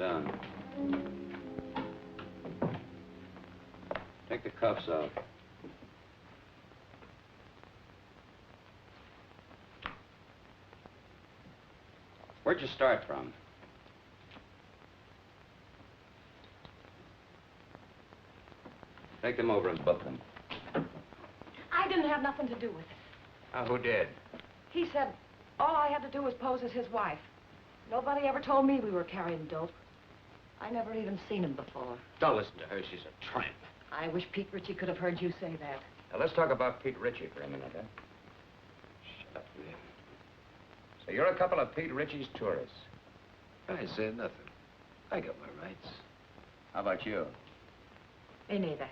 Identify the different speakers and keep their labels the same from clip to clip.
Speaker 1: down. Take the cuffs off. Where'd you start from? Take them over and book them.
Speaker 2: I didn't have nothing to do with it.
Speaker 1: Who did?
Speaker 2: He said all I had to do was pose as his wife. Nobody ever told me we were carrying dope. I never even seen him before.
Speaker 3: Don't listen to her. She's a tramp.
Speaker 2: I wish Pete Ritchie could have heard you say that.
Speaker 1: Now, let's talk about Pete Ritchie for a minute, huh?
Speaker 3: Shut up, will you?
Speaker 1: So you're a couple of Pete Ritchie's tourists.
Speaker 3: I said nothing. I got my rights.
Speaker 1: How about you?
Speaker 2: Me neither.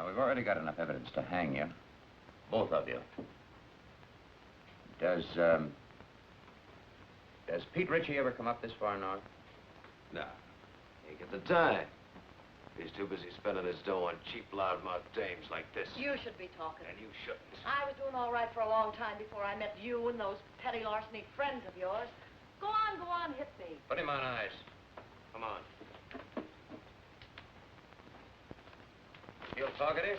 Speaker 1: We've already got enough evidence to hang you. Both of you. Does Pete Ritchie ever come up this far north?
Speaker 3: No. Ain't got the time. He's too busy spending his dough on cheap, loudmouth dames like this.
Speaker 2: You should be talking.
Speaker 3: And you shouldn't.
Speaker 2: I was doing all right for a long time before I met you and those petty larceny friends of yours. Go on, hit me.
Speaker 3: Put him on ice. Come on. Feel talkative?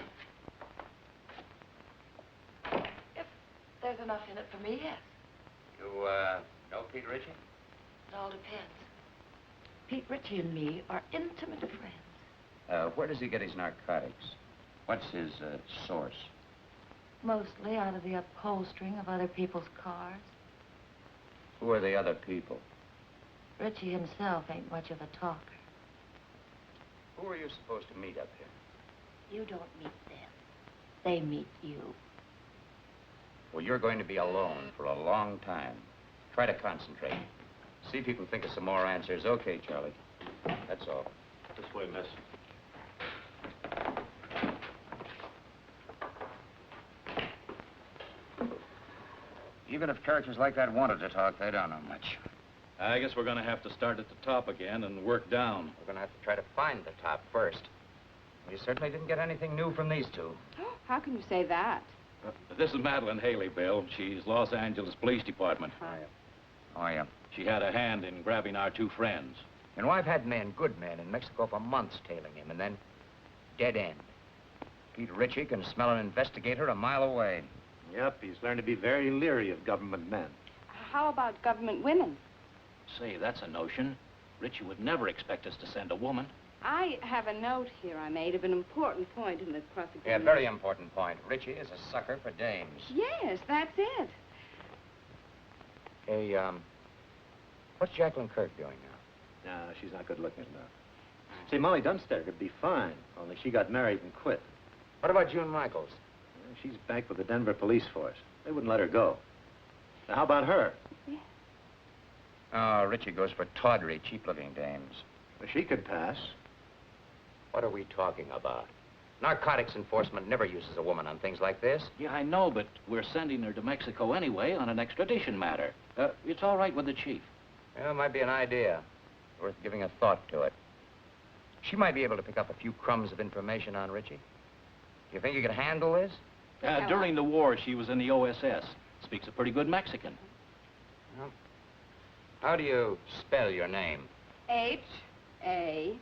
Speaker 2: If there's enough in it for me, yes.
Speaker 1: You, know Pete Ritchie?
Speaker 2: It all depends. Pete Ritchie and me are intimate friends.
Speaker 1: Where does he get his narcotics? What's his, source?
Speaker 2: Mostly out of the upholstering of other people's cars.
Speaker 1: Who are the other people?
Speaker 2: Ritchie himself ain't much of a talker.
Speaker 1: Who are you supposed to meet up here?
Speaker 2: You don't meet them. They meet you.
Speaker 1: Well, you're going to be alone for a long time. Try to concentrate. See if you can think of some more answers. Okay, Charlie. That's all.
Speaker 3: This way, miss.
Speaker 1: Even if characters like that wanted to talk, they don't know much.
Speaker 4: I guess we're going to have to start at the top again and work down.
Speaker 1: We're going to have to try to find the top first. We certainly didn't get anything new from these two.
Speaker 5: How can you say that?
Speaker 4: This is Madeline Haley, Bill. She's Los Angeles Police Department.
Speaker 1: Oh, yeah.
Speaker 4: She had a hand in grabbing our two friends.
Speaker 1: You know, I've had men, good men, in Mexico for months tailing him, and then dead end. Pete Ritchie can smell an investigator a mile away.
Speaker 3: Yep, he's learned to be very leery of government men.
Speaker 5: How about government women?
Speaker 4: Say, that's a notion. Ritchie would never expect us to send a woman.
Speaker 5: I have a note here I made of an important point in the prosecution.
Speaker 1: Yeah, very important point. Ritchie is a sucker for dames.
Speaker 5: Yes, that's it.
Speaker 1: Hey, what's Jacqueline Kirk doing now?
Speaker 3: No, she's not good looking enough. See, Molly Dunstedter could be fine, only she got married and quit.
Speaker 1: What about June Michaels?
Speaker 3: She's back with the Denver police force. They wouldn't let her go. Now, how about her?
Speaker 5: Yeah.
Speaker 1: Oh, Ritchie goes for tawdry, cheap-looking dames.
Speaker 3: Well, she could pass.
Speaker 1: What are we talking about? Narcotics enforcement never uses a woman on things like this.
Speaker 4: Yeah, I know, but we're sending her to Mexico anyway on an extradition matter. It's all right with the chief.
Speaker 1: Yeah, it might be an idea. Worth giving a thought to it. She might be able to pick up a few crumbs of information on Ritchie. You think you could handle this?
Speaker 4: During the war, she was in the OSS. Speaks a pretty good Mexican.
Speaker 1: Well, how do you spell your name?
Speaker 5: Haley.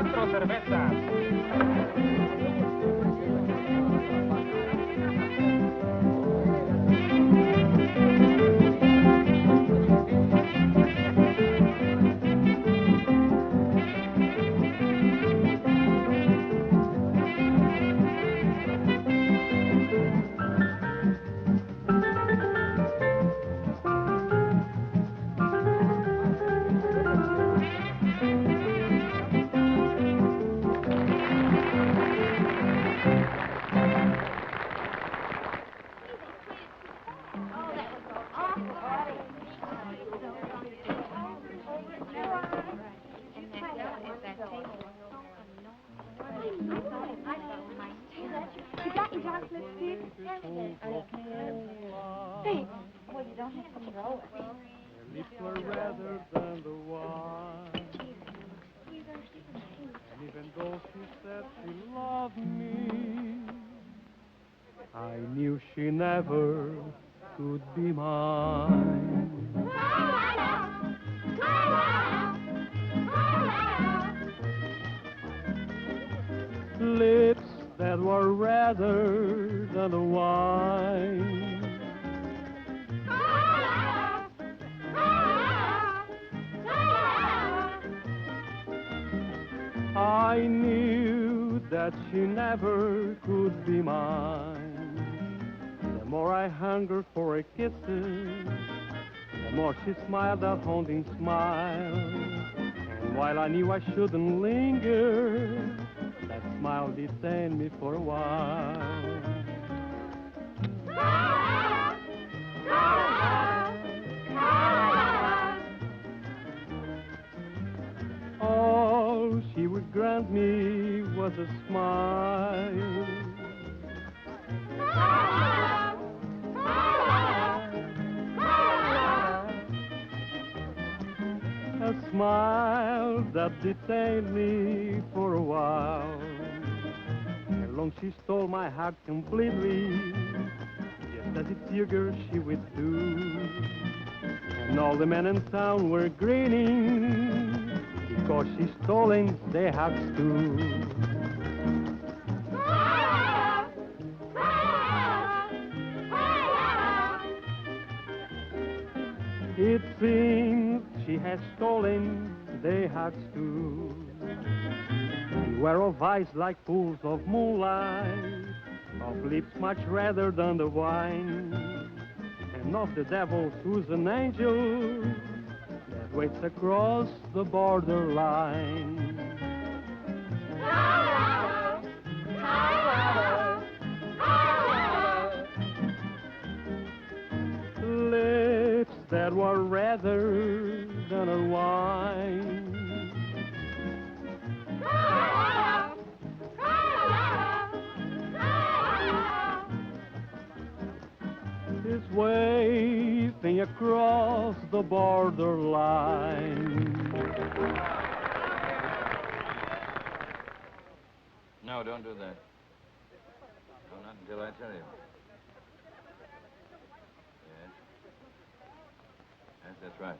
Speaker 6: 4 cervezas.
Speaker 7: You got your chocolate stick? Thanks. Well, you don't have to throw it.
Speaker 8: Her lips were redder than the wine. And even though she said she loved me, I knew she never could be mine. Lips that were redder than the wine. I knew that she never could be mine. The more I hungered for her kisses, the more she smiled that haunting smile. And while I knew I shouldn't linger, that smile detained me for a while. All she would grant me was a smile. A smile that detained me for a while. Ere long she stole my heart completely, just as it figured she would do. And all the men in town were grinning, because she stolen their hearts too. It seems she has stolen their hearts too. Beware of eyes like pools of moonlight, of lips much redder than the wine, and of the devil who's an angel that waits across the borderline. Lips that were redder than a wine. Is waving across the borderline.
Speaker 4: No, don't do that. No, not until I tell you. Yes. Yes, that's right.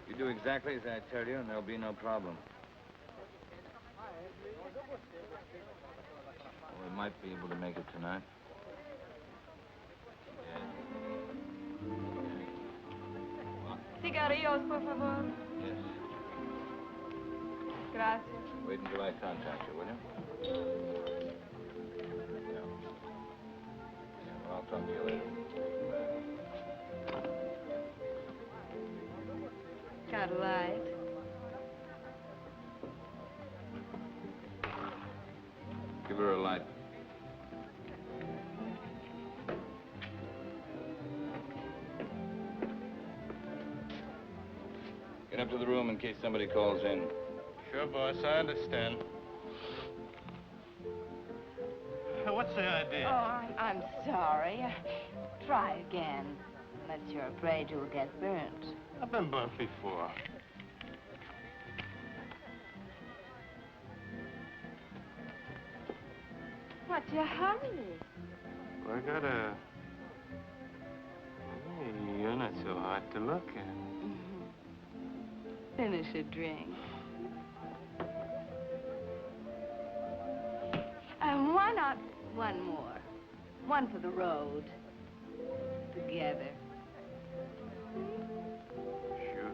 Speaker 4: You do exactly as I tell you, and there'll be no problem. Well, we might be able to make it tonight.
Speaker 5: Cigarrillos, por favor.
Speaker 4: Yes.
Speaker 5: Gracias.
Speaker 4: Wait until I contact you, will you? Yeah. Well, I'll talk to you later.
Speaker 5: Got a light?
Speaker 4: Give her a light. Get up to the room in case somebody calls in.
Speaker 6: Sure, boss, I understand. What's the idea?
Speaker 5: Oh, I'm sorry. Try again. Unless you're afraid you'll get burnt.
Speaker 6: I've been burnt before.
Speaker 5: What's your hurry?
Speaker 6: Well, I gotta... Hey, you're not so hard to look at.
Speaker 5: Finish a drink. Why not one more? One for the road. Together.
Speaker 6: Sure.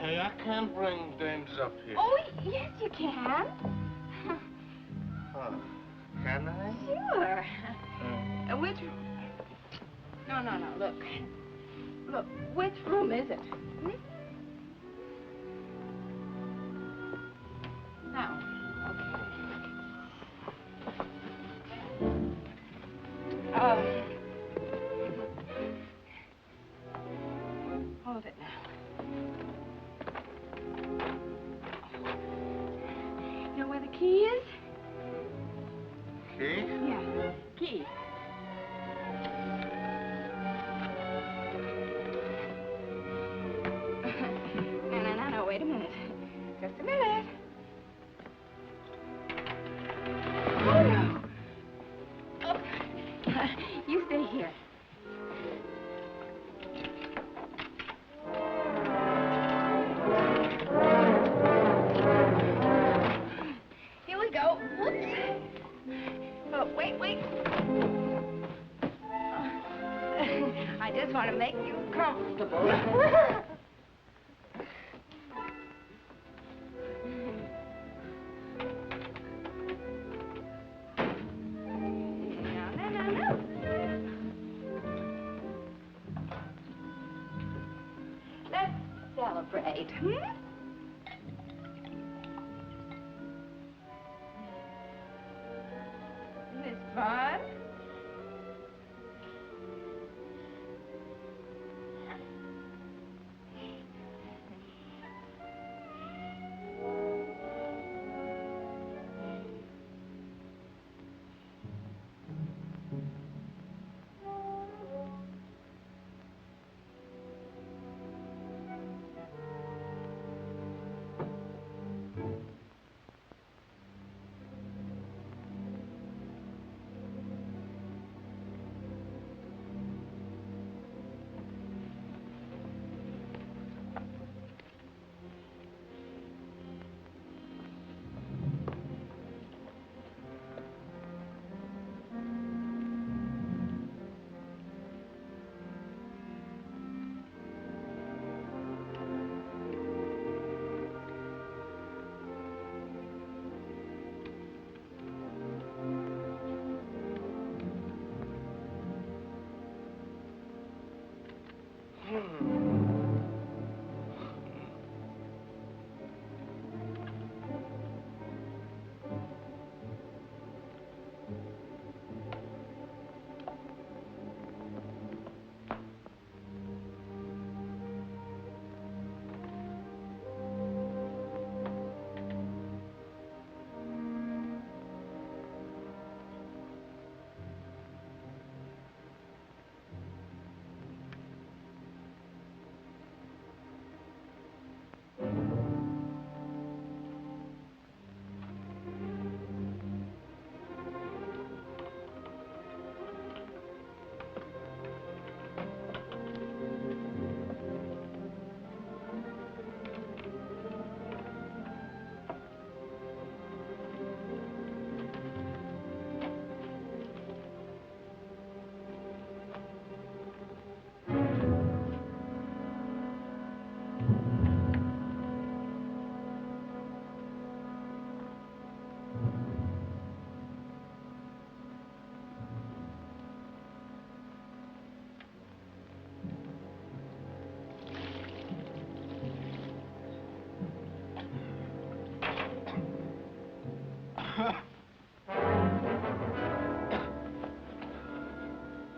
Speaker 6: Hey, I can't bring dames up here.
Speaker 5: Oh, yes, you can.
Speaker 6: Oh, can I?
Speaker 5: Sure. Which... No, look. Look, which room is it? Hmm? Now, okay. Hold it now. You know where the key is?
Speaker 6: Key?
Speaker 5: Yeah, key. No, wait a minute. Just a minute. Oh, no. Oh. You stay here. Here we go. Whoops. Oh, wait. I just want to make you comfortable. No. Let's celebrate, hmm? Isn't this fun?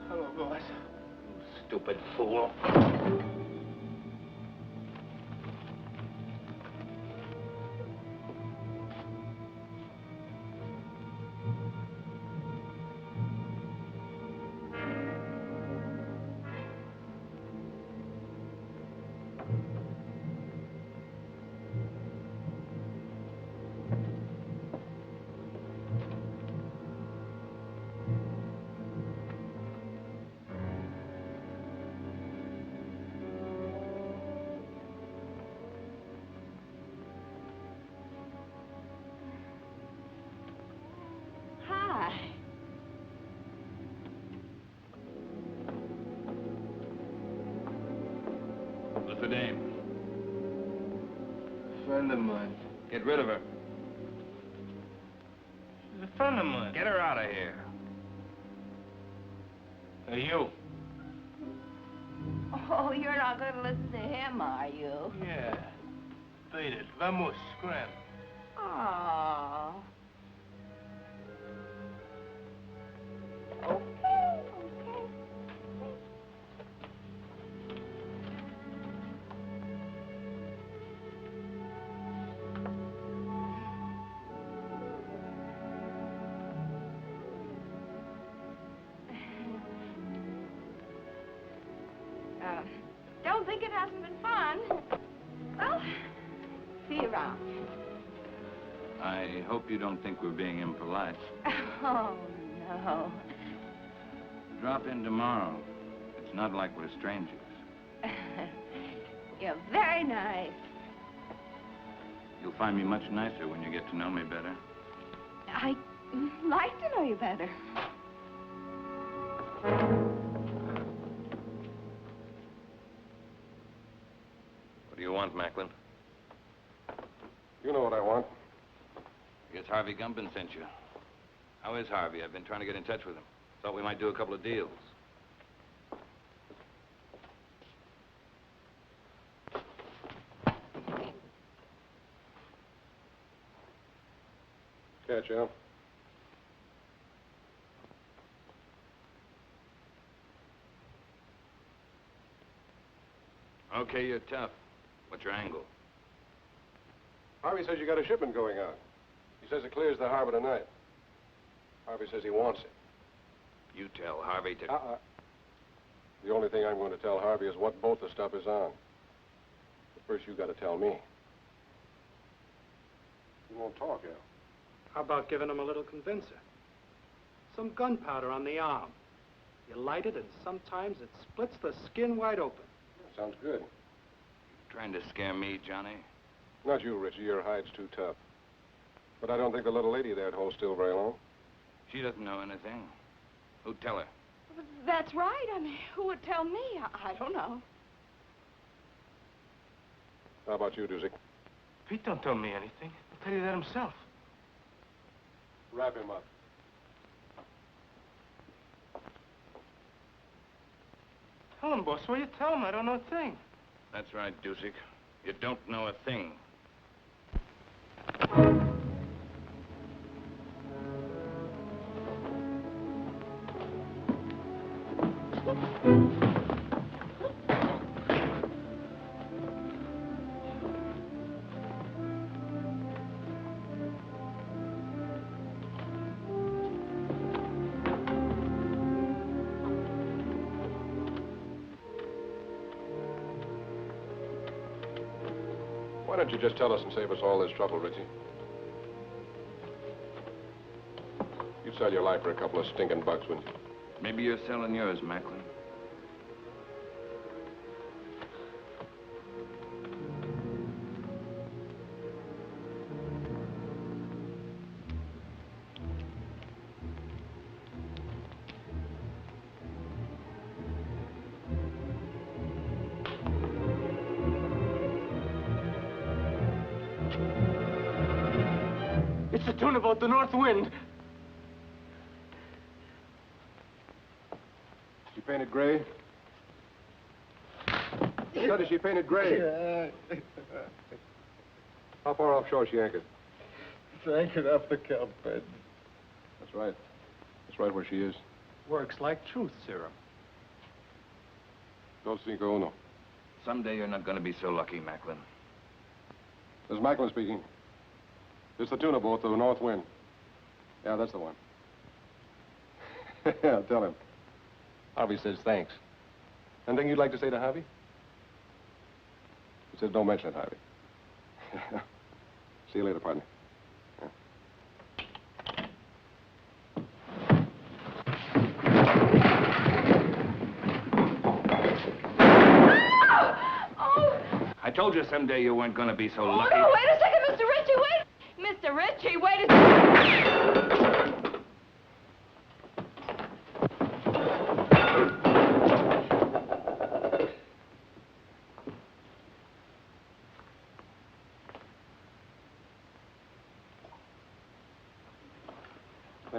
Speaker 6: Hello, boys. Stupid fool.
Speaker 3: What's the name?
Speaker 6: A friend of mine.
Speaker 3: Get rid of her.
Speaker 6: She's a friend of mine.
Speaker 3: Get her out of here.
Speaker 6: Hey, you.
Speaker 5: Oh, you're not going to listen to him, are you?
Speaker 6: Yeah. Beat it. Vamos, scram.
Speaker 5: Oh. Okay. Don't think it hasn't been fun. Well, see you around.
Speaker 3: I hope you don't think we're being impolite.
Speaker 5: Oh, no.
Speaker 3: Drop in tomorrow. It's not like we're strangers.
Speaker 5: You're very nice.
Speaker 3: You'll find me much nicer when you get to know me better.
Speaker 5: I'd like to know you better.
Speaker 3: What do you want, Macklin?
Speaker 9: You know what I want.
Speaker 3: I guess Harvey Gumpin sent you. How is Harvey? I've been trying to get in touch with him. Thought we might do a couple of deals.
Speaker 9: Catch you.
Speaker 3: Okay, you're tough. What's your angle?
Speaker 9: Harvey says you got a shipment going out. He says it clears the harbor tonight. Harvey says he wants it.
Speaker 3: You tell Harvey to...
Speaker 9: The only thing I'm going to tell Harvey is what boat the stuff is on. But first, you got to tell me. You won't talk, Al.
Speaker 8: How about giving him a little convincer? Some gunpowder on the arm. You light it, and sometimes it splits the skin wide open.
Speaker 9: Sounds good.
Speaker 3: Trying to scare me, Johnny?
Speaker 9: Not you, Richie. Your hide's too tough. But I don't think the little lady there'd hold still very long.
Speaker 3: She doesn't know anything. Who'd tell her?
Speaker 5: That's right. I mean, who would tell me? I don't know.
Speaker 9: How about you, Doozy?
Speaker 6: Pete don't tell me anything. He'll tell you that himself.
Speaker 9: Wrap him up.
Speaker 6: Tell him, boss. What you tell him? I don't know a thing.
Speaker 3: That's right, Dusik. You don't know a thing.
Speaker 9: Why don't you just tell us and save us all this trouble, Richie? You'd sell your life for a couple of stinking bucks, wouldn't you?
Speaker 3: Maybe you're selling yours, Macklin.
Speaker 6: It's the tuna boat, the North Wind.
Speaker 9: She painted gray? Said she painted gray.
Speaker 6: Yeah.
Speaker 9: How far offshore is she anchored?
Speaker 6: It's anchored off the Cape bed.
Speaker 9: That's right. That's right where she is.
Speaker 8: Works like truth serum.
Speaker 9: Dos cinco uno.
Speaker 3: Someday you're not going to be so lucky, Macklin.
Speaker 9: This is Macklin speaking. It's the tuna boat, the North Wind. Yeah, that's the one. Yeah, tell him. Harvey says thanks. Anything you'd like to say to Harvey? He says don't mention it, Harvey. See you later, partner. Yeah.
Speaker 3: I told you someday you weren't going to be so
Speaker 5: Oh,
Speaker 3: lucky.
Speaker 5: no, wait a second, Mr. Ritchie, wait! Mr. Ritchie, wait a second!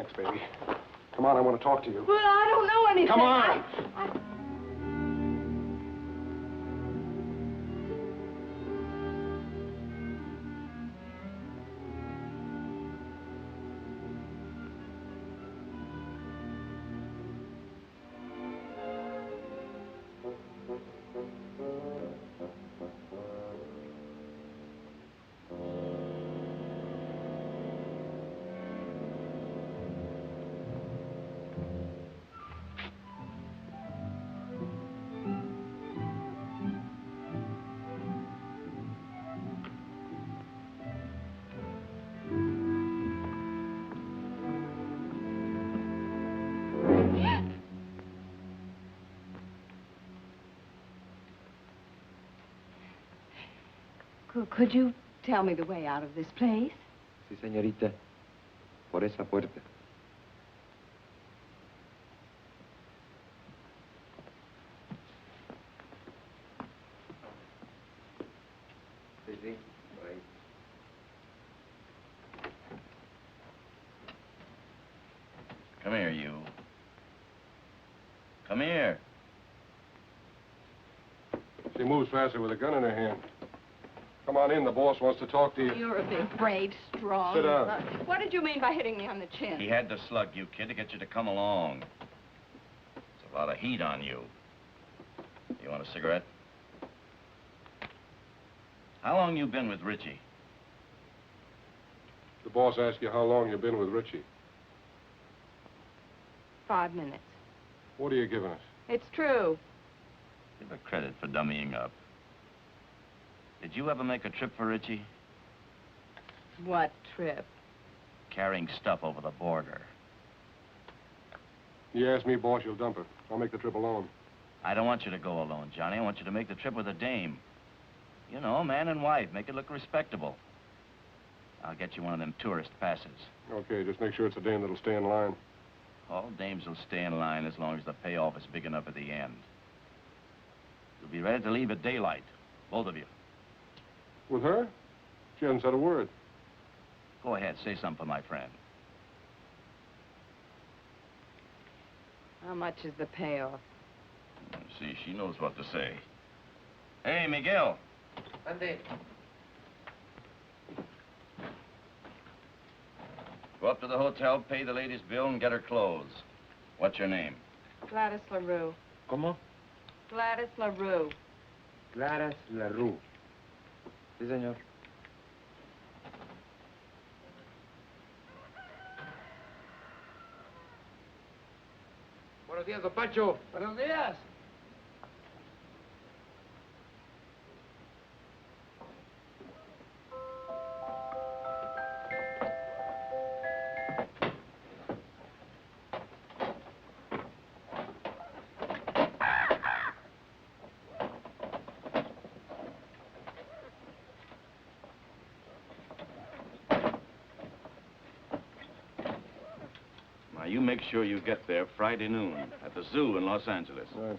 Speaker 9: Thanks, baby. Come on, I want to talk to you.
Speaker 2: But I don't know anything.
Speaker 9: Come on!
Speaker 2: Could you tell me the way out of this place?
Speaker 10: Sí, señorita. Por esa puerta. Sí, sí, por ahí.
Speaker 4: Come here, you. Come here.
Speaker 9: She moves faster with a gun in her hand. Come on in, the boss wants to talk to you.
Speaker 2: You're a big, brave, strong...
Speaker 9: Sit down.
Speaker 2: What did you mean by hitting me on the chin?
Speaker 4: He had to slug you, kid, to get you to come along. There's a lot of heat on you. You want a cigarette? How long you been with Richie?
Speaker 9: The boss asked you how long you've been with Richie.
Speaker 2: 5 minutes.
Speaker 9: What are you giving us?
Speaker 2: It's true.
Speaker 4: Give her credit for dummying up. Did you ever make a trip for Richie?
Speaker 2: What trip?
Speaker 4: Carrying stuff over the border.
Speaker 9: You ask me, boss, you'll dump her. I'll make the trip alone.
Speaker 4: I don't want you to go alone, Johnny. I want you to make the trip with a dame. You know, man and wife. Make it look respectable. I'll get you one of them tourist passes.
Speaker 9: Okay, just make sure it's a dame that'll stay in line.
Speaker 4: All dames will stay in line as long as the payoff is big enough at the end. You'll be ready to leave at daylight, both of you.
Speaker 9: With her? She hasn't said a word.
Speaker 4: Go ahead, say something for my friend.
Speaker 2: How much is the payoff?
Speaker 4: See, she knows what to say. Hey, Miguel.
Speaker 10: Ande.
Speaker 4: Go up to the hotel, pay the lady's bill, and get her clothes. What's your name?
Speaker 2: Gladys LaRue.
Speaker 10: ¿Cómo?
Speaker 2: Gladys LaRue.
Speaker 10: Claras LaRue. Sí, señor. Buenos días, don Pancho. Buenos días.
Speaker 4: Now, you make sure you get there Friday noon at the zoo in Los Angeles.
Speaker 9: Right.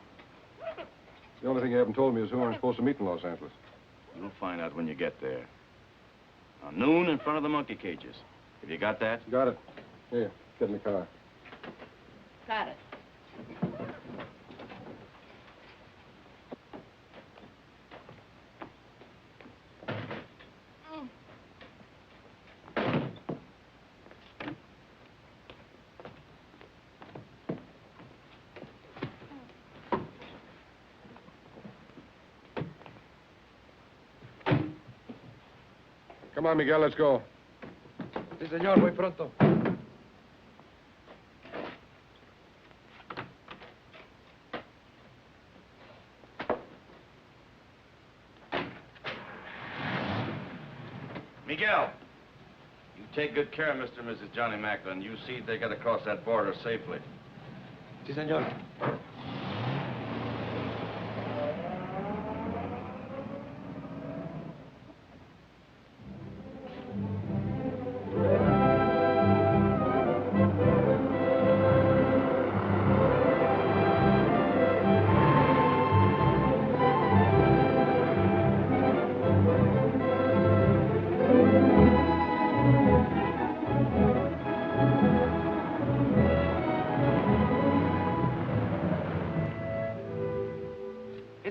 Speaker 9: The only thing you haven't told me is who I'm supposed to meet in Los Angeles.
Speaker 4: You'll find out when you get there. Now, noon in front of the monkey cages. Have you got that?
Speaker 9: Got it. Here, get in the car.
Speaker 2: Got it.
Speaker 9: Come on, Miguel, let's go.
Speaker 10: Sí, señor, muy pronto.
Speaker 4: Miguel, you take good care of Mr. and Mrs. Johnny Macklin. You see if they get across that border safely.
Speaker 10: Sí, señor.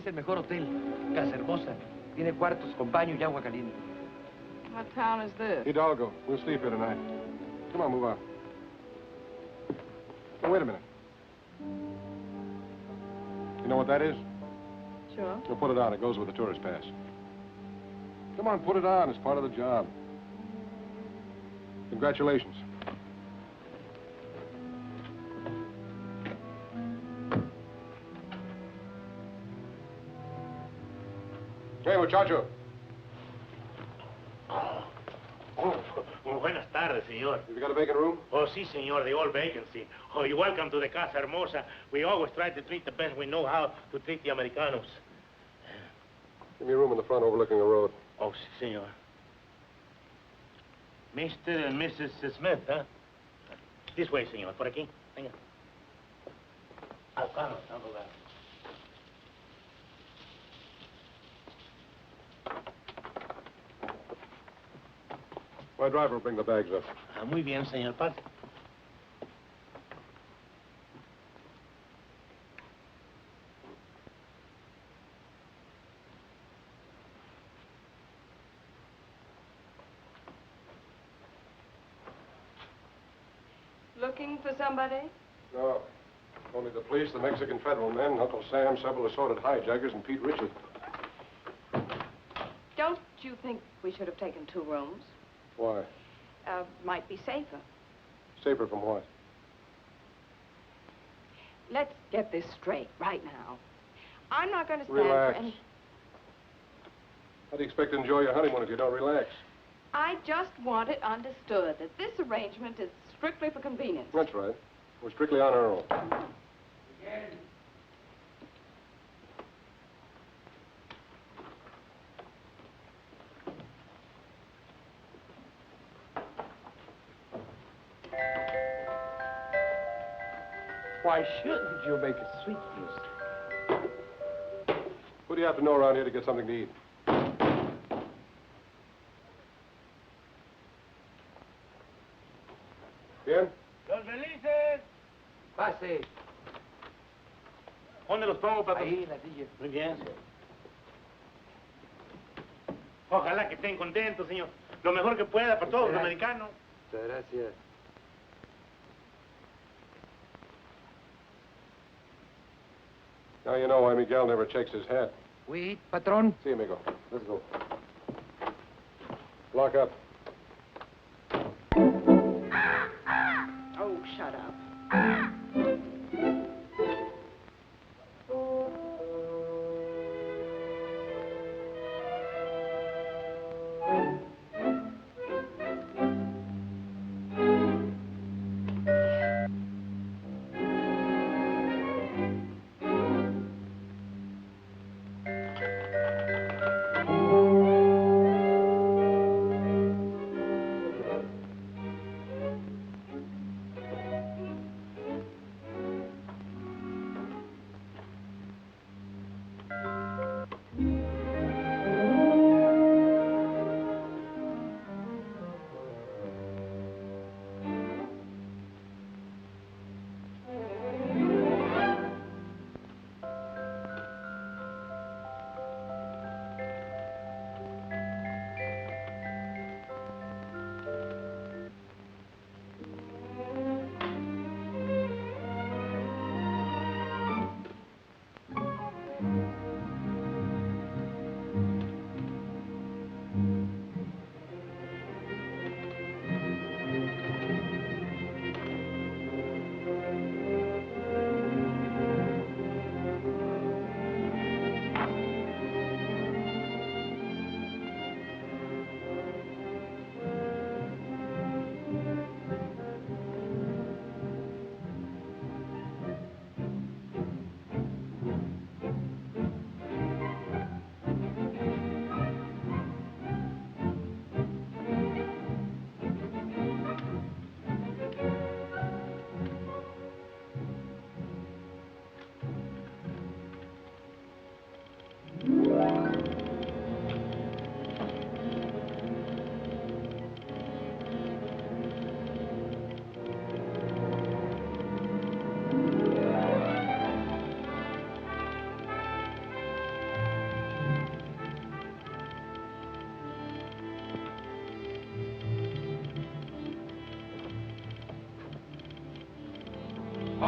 Speaker 10: Es el mejor hotel. Casa hermosa. Tiene cuartos con baño y agua caliente.
Speaker 2: What town is this?
Speaker 9: Hidalgo. We'll sleep here tonight. Come on, move on. Oh, wait a minute. You know what that is?
Speaker 2: Sure.
Speaker 9: Well, put it on. It goes with the tourist pass. Come on, put it on. It's part of the job. Congratulations. Hey, muchacho.
Speaker 11: Buenas tardes, señor.
Speaker 9: Have you got a vacant room?
Speaker 11: Oh, sí, señor, the old vacancy. Oh, you're welcome to the Casa Hermosa. We always try to treat the best we know how to treat the Americanos.
Speaker 9: Give me a room in the front overlooking the road.
Speaker 11: Oh, sí, señor. Mr. and Mrs. Smith, huh? This way, señor. Por aquí. Venga. Oh, come on, go back.
Speaker 9: My driver will bring the bags up.
Speaker 11: Ah, muy bien, señor. Pase.
Speaker 2: Looking for somebody?
Speaker 9: No. Only the police, the Mexican federal men, Uncle Sam, several assorted hijackers, and Pete Ritchie.
Speaker 2: Don't you think we should have taken 2 rooms?
Speaker 9: Why?
Speaker 2: Might be safer.
Speaker 9: Safer from what?
Speaker 2: Let's get this straight right now. I'm not going to stand
Speaker 9: Relax.
Speaker 2: for any...
Speaker 9: How do you expect to enjoy your honeymoon if you don't relax?
Speaker 2: I just want it understood that this arrangement is strictly for convenience.
Speaker 9: That's right. We're strictly on our own.
Speaker 10: Why shouldn't you make a sweet music?
Speaker 9: Who do you have to know around here to get something to eat? Bien?
Speaker 11: Los felices.
Speaker 10: Pase.
Speaker 11: ¿Dónde los pongo, patrón?
Speaker 10: Ahí, en la silla.
Speaker 11: Muy bien. Ojalá que estén contentos, señor. Lo mejor que pueda para todos los americanos.
Speaker 10: Muchas gracias.
Speaker 9: Now you know why Miguel never checks his hat.
Speaker 10: Oui, patron.
Speaker 9: See, amigo. Let's go. Lock up.
Speaker 2: Oh, shut up.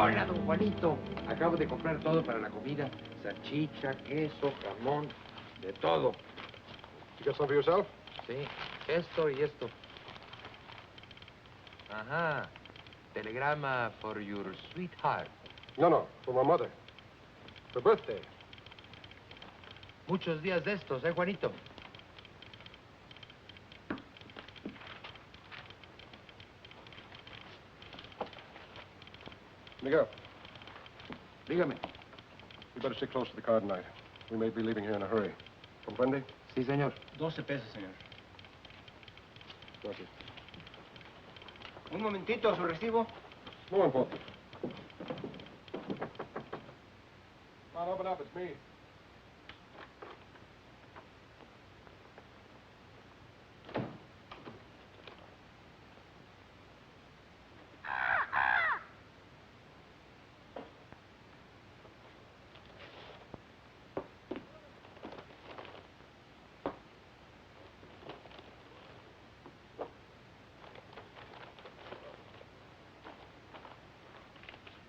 Speaker 10: Hola, don Juanito. Acabo de comprar todo para la comida. Salchicha, queso, jamón, de todo.
Speaker 9: You got some for yourself?
Speaker 10: Sí, esto y esto. Ajá. Telegrama for your sweetheart.
Speaker 9: No, for my mother. Her birthday.
Speaker 10: Muchos días de estos, Juanito?
Speaker 9: Miguel,
Speaker 10: Dígame.
Speaker 9: you better stick close to the car tonight. We may be leaving here in a hurry. Comprende?
Speaker 10: Sí, señor.
Speaker 6: 12 pesos, señor.
Speaker 9: Gracias.
Speaker 6: Un momentito, su recibo.
Speaker 9: No important. Come on, open up. It's me.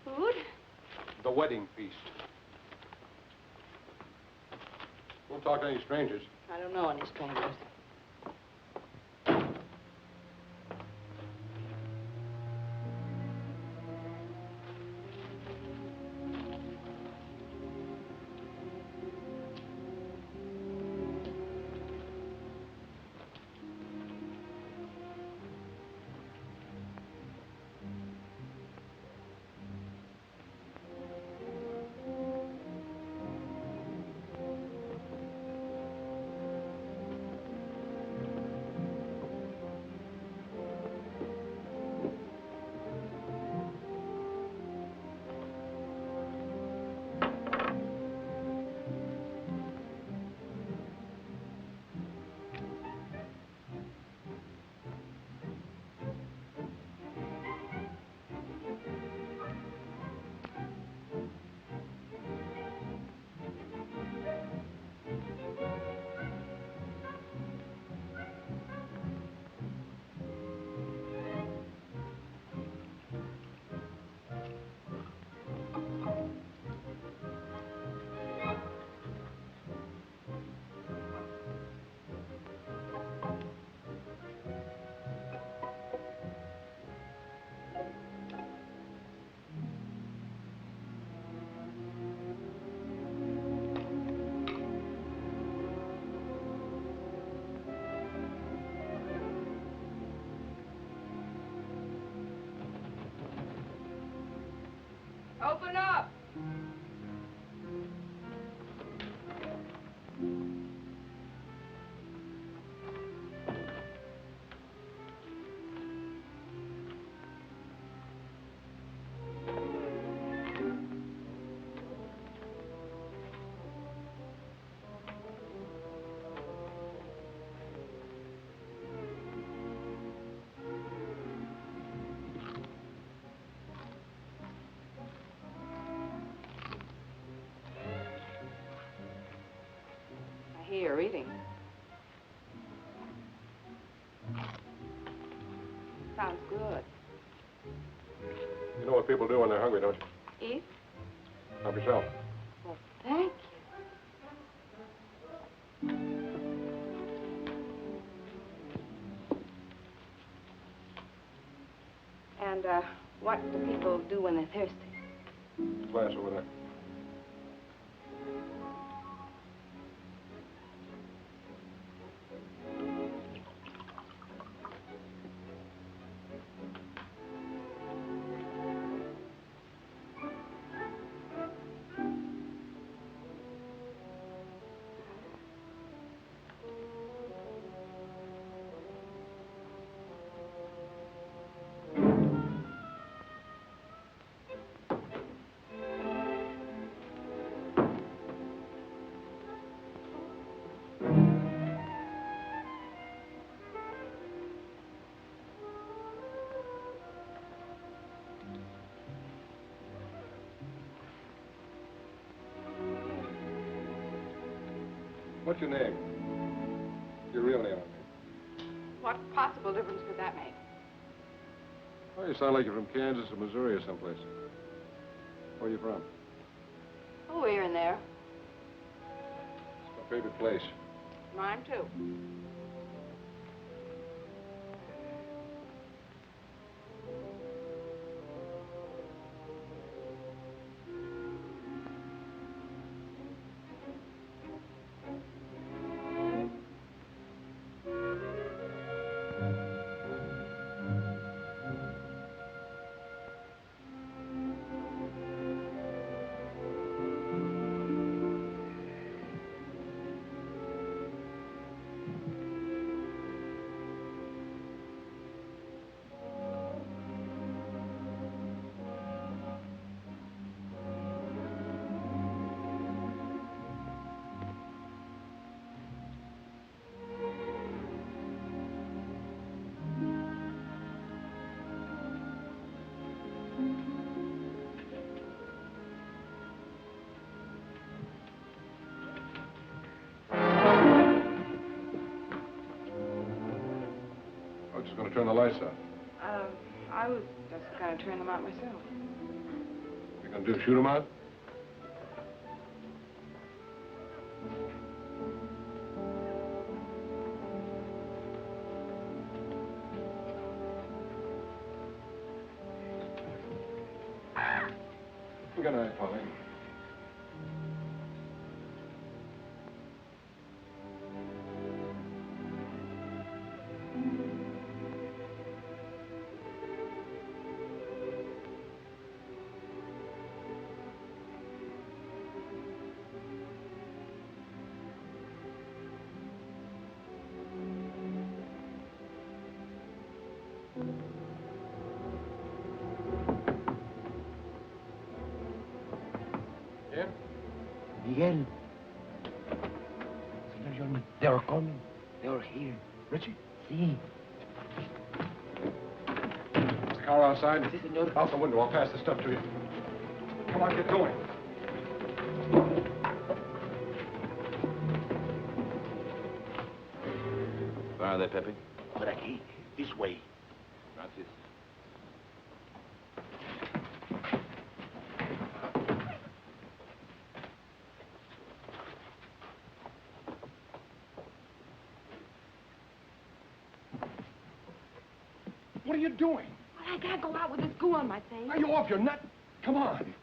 Speaker 7: Food?
Speaker 9: The wedding feast. Don't talk to any strangers.
Speaker 5: I don't know any strangers.
Speaker 2: Open up! I hear you're eating. Sounds good.
Speaker 9: You know what people do when they're hungry, don't you?
Speaker 2: Eat?
Speaker 9: Help yourself.
Speaker 2: Well, thank you. And, what do people do when they're thirsty?
Speaker 9: Glass over there. What's your name? Your real name, I mean.
Speaker 2: What possible difference could that make?
Speaker 9: Oh, you sound like you're from Kansas or Missouri or someplace. Where are you from?
Speaker 5: Oh, here and there.
Speaker 9: It's my favorite place.
Speaker 5: Mine, too.
Speaker 9: Just going to turn the lights out.
Speaker 2: I was just going to turn them out myself.
Speaker 9: You're going to shoot them out? Good night, Polly. Yeah?
Speaker 10: Miguel. Senor Johnny, they are coming. They are here.
Speaker 9: Richie?
Speaker 10: See.
Speaker 9: Is the car outside?
Speaker 10: Si, senor.
Speaker 9: Out the window. I'll pass the stuff to you. Come on, get going.
Speaker 4: Where are they, Pepe?
Speaker 11: Por aquí. This way.
Speaker 4: Gracias.
Speaker 9: What are you doing?
Speaker 2: Well, I can't go out with this goo on my face.
Speaker 9: Are you off your nut? Come on.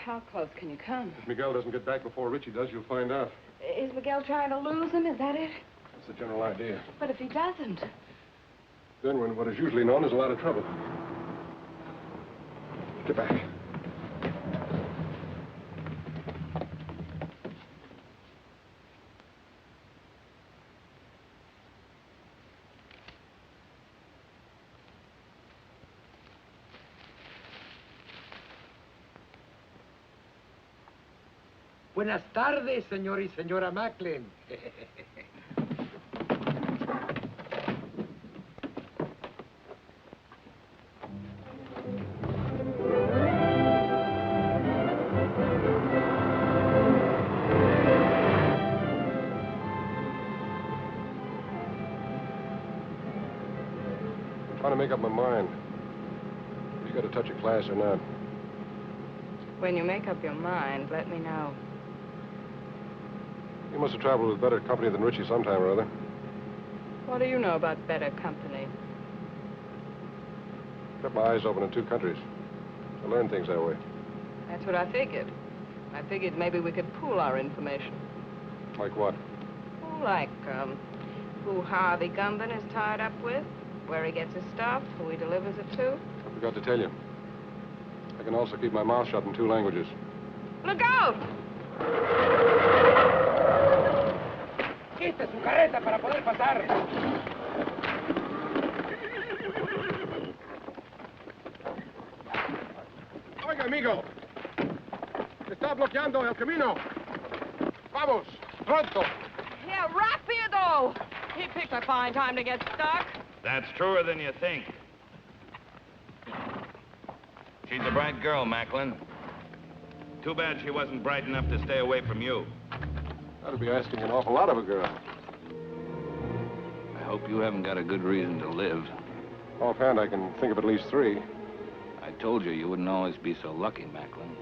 Speaker 2: How close can you come?
Speaker 9: If Miguel doesn't get back before Richie does, you'll find out.
Speaker 2: Is Miguel trying to lose him? Is that it?
Speaker 9: That's the general idea.
Speaker 2: But if he doesn't?
Speaker 9: Then we're in what is usually known as a lot of trouble. Get back.
Speaker 10: Buenas tardes, señor y señora Macklin.
Speaker 9: I'm trying to make up my mind. You got a touch of class or not?
Speaker 2: When you make up your mind, let me know.
Speaker 9: You must have traveled with better company than Richie sometime or other.
Speaker 2: What do you know about better company?
Speaker 9: Kept my eyes open in two countries. I learned things that way.
Speaker 2: That's what I figured. I figured maybe we could pool our information.
Speaker 9: Like what?
Speaker 2: Like, who Harvey Gumben is tied up with, where he gets his stuff, who he delivers it to.
Speaker 9: I forgot to tell you. I can also keep my mouth shut in two languages.
Speaker 2: Look out!
Speaker 10: Quite su carreta para poder pasar.
Speaker 9: Oiga, amigo. bloqueando el camino. Vamos, pronto.
Speaker 2: Yeah, rapido! He picked a fine time to get stuck.
Speaker 4: That's truer than you think. She's a bright girl, Macklin. Too bad she wasn't bright enough to stay away from you.
Speaker 9: That'd be asking an awful lot of a girl.
Speaker 4: I hope you haven't got a good reason to live.
Speaker 9: Offhand, I can think of at least 3.
Speaker 4: I told you wouldn't always be so lucky, Macklin.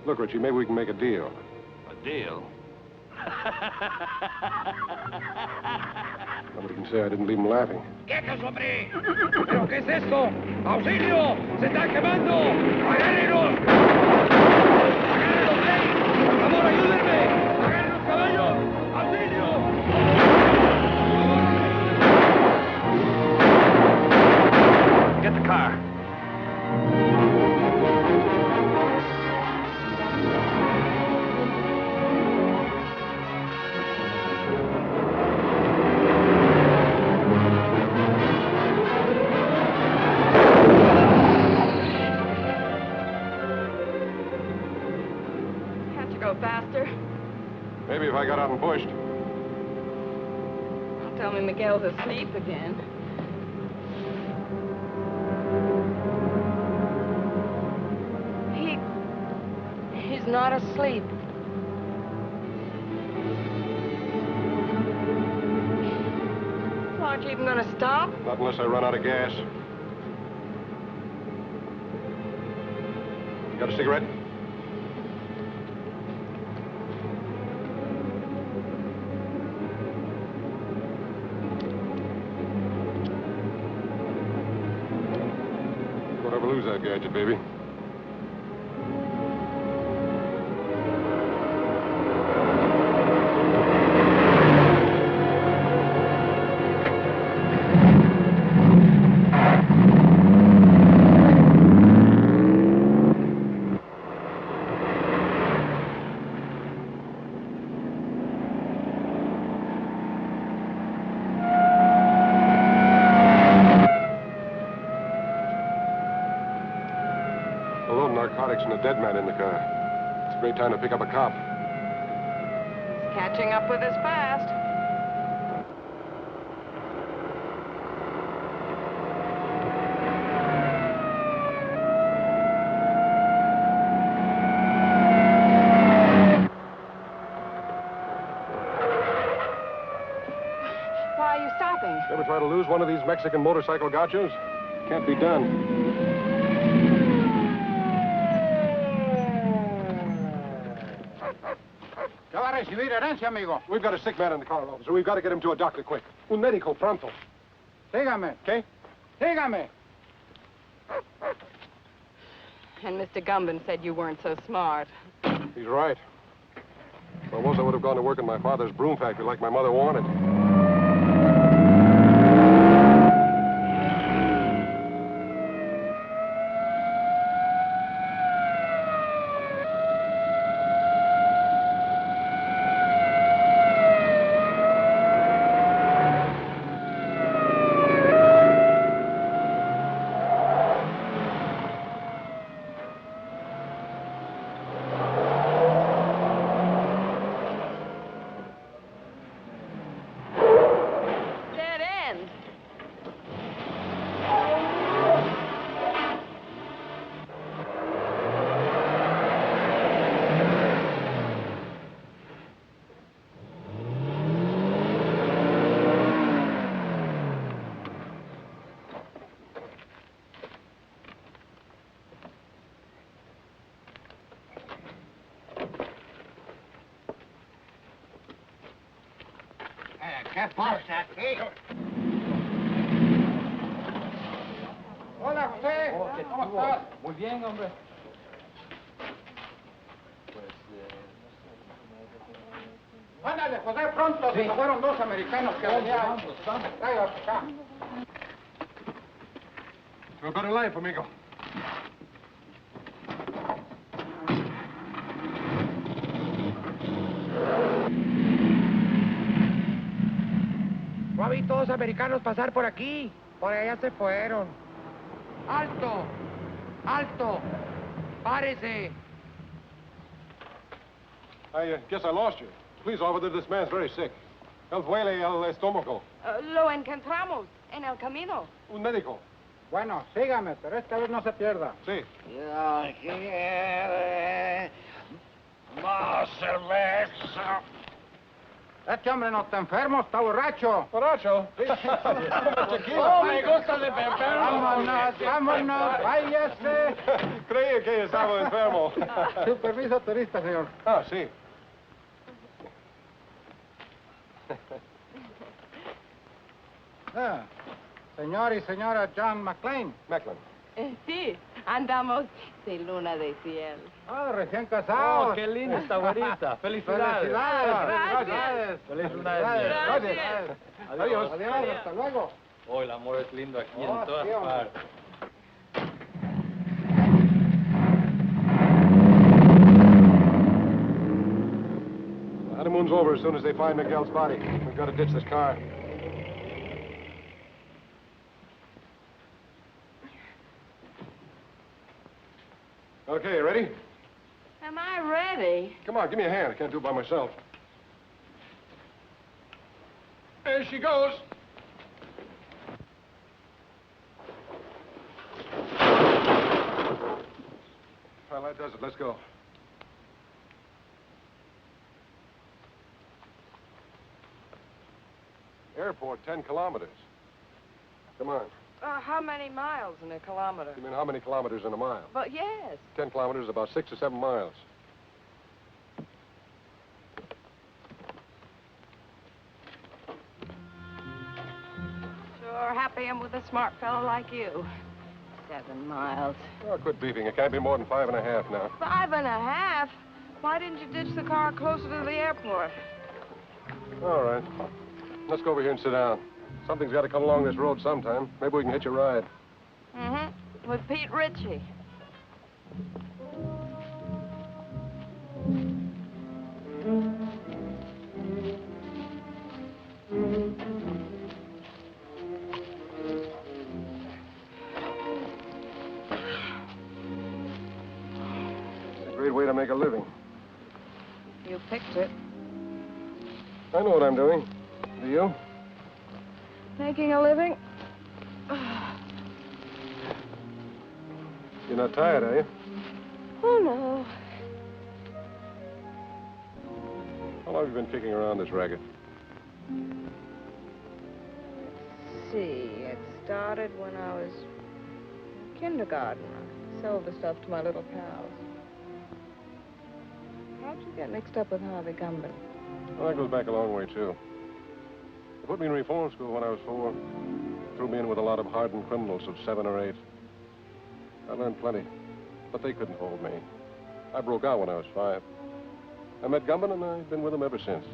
Speaker 9: Look, Richie, maybe we can make a deal.
Speaker 4: A deal?
Speaker 9: Nobody can say I didn't leave him laughing.
Speaker 10: ¡Quietos, hombre! ¿Pero qué es esto? ¡Auxilio! ¡Se está quemando! ¡Agárrenos! ¡Agárrenos, hey! ¡Por favor, ayúdenme! ¡Agarren los caballos! ¡Auxilio!
Speaker 4: Get the car.
Speaker 2: Can't you go faster?
Speaker 9: Maybe if I got out and pushed.
Speaker 2: Don't tell me Miguel's asleep again. He's not asleep. Aren't you even gonna stop?
Speaker 9: Not unless I run out of gas. Got a cigarette? Don't ever lose that gadget, baby. Narcotics and a dead man in the car. It's a great time to pick up a cop.
Speaker 2: He's catching up with us fast. Why are you stopping?
Speaker 9: Ever try to lose one of these Mexican motorcycle gauchos? Can't be done. We've got a sick man in the car, officer. We've got to get him to a doctor quick. Un médico pronto.
Speaker 10: Sígame.
Speaker 9: Okay?
Speaker 10: Sígame.
Speaker 2: And Mr. Gumban said you weren't so smart.
Speaker 9: He's right. If I was, I would have gone to work in my father's broom factory like my mother wanted.
Speaker 10: ¿Qué pasa aquí? Hola, José. ¿Cómo estás?
Speaker 12: Muy bien, hombre.
Speaker 10: Ándale, José, pronto. Sí. Fueron 2 americanos que venían. Tráigalos acá.
Speaker 9: To a better life, amigo.
Speaker 10: No vi todos americanos pasar por aquí. Por allá se fueron. ¡Alto! ¡Alto! ¡Párese!
Speaker 9: I guess I lost you. Please, officer, this man's very sick. Él duele el estómago.
Speaker 2: Lo encontramos en el camino.
Speaker 9: Un médico.
Speaker 12: Bueno, sígame, pero esta vez no se pierda.
Speaker 9: Sí.
Speaker 10: Ya quiere más cerveza.
Speaker 12: Este hombre no está enfermo, está borracho.
Speaker 9: ¿Borracho?
Speaker 10: Oh, me gusta de beber.
Speaker 12: Vámonos, váyase.
Speaker 9: Creía que estaba enfermo.
Speaker 12: Su permiso turista, señor.
Speaker 9: Ah, sí.
Speaker 12: Ah, señor y señora John McLean.
Speaker 9: Macklin.
Speaker 5: Sí, andamos sin luna de cielo.
Speaker 12: Ah, recién casados.
Speaker 4: Oh, qué linda esta güerita. Felicidades.
Speaker 12: Felicidades.
Speaker 4: Feliz luna de miel.
Speaker 12: Gracias.
Speaker 9: Adiós.
Speaker 12: Adiós, hasta luego.
Speaker 4: Oh, el amor es lindo aquí
Speaker 12: Oh,
Speaker 4: en todas
Speaker 12: sí, hombre.
Speaker 4: partes.
Speaker 9: The honeymoon's over as soon as they find Miguel's body. We've got to ditch this car. Okay, ready?
Speaker 2: Am I ready?
Speaker 9: Come on, give me a hand. I can't do it by myself. There she goes. Well, that does it. Let's go. Airport, 10 kilometers. Come on.
Speaker 2: How many miles in a kilometer?
Speaker 9: You mean how many kilometers in a mile?
Speaker 2: But yes.
Speaker 9: 10 kilometers, about 6 or 7 miles.
Speaker 2: Sure happy I'm with a smart fellow like you. 7 miles.
Speaker 9: Oh, quit beefing. It can't be more than 5.5 now.
Speaker 2: 5.5? Why didn't you ditch the car closer to the airport?
Speaker 9: All right. Let's go over here and sit down. Something's got to come along this road sometime. Maybe we can hitch a ride.
Speaker 2: Mm-hmm. With Pete Ritchie.
Speaker 9: It's a great way to make a living.
Speaker 2: You picked it.
Speaker 9: I know what I'm doing. Do you?
Speaker 2: Making a living?
Speaker 9: You're not tired, are you?
Speaker 2: Oh, no.
Speaker 9: How long have you been kicking around this racket?
Speaker 2: Let's see. It started when I was in kindergarten. I sold the stuff to my little pals. How'd you get mixed up with Harvey Gumben?
Speaker 9: Well, that goes back a long way, too. They put me in reform school when I was 4. Threw me in with a lot of hardened criminals of 7 or 8. I learned plenty, but they couldn't hold me. I broke out when I was 5. I met Gumben, and I've been with him ever since.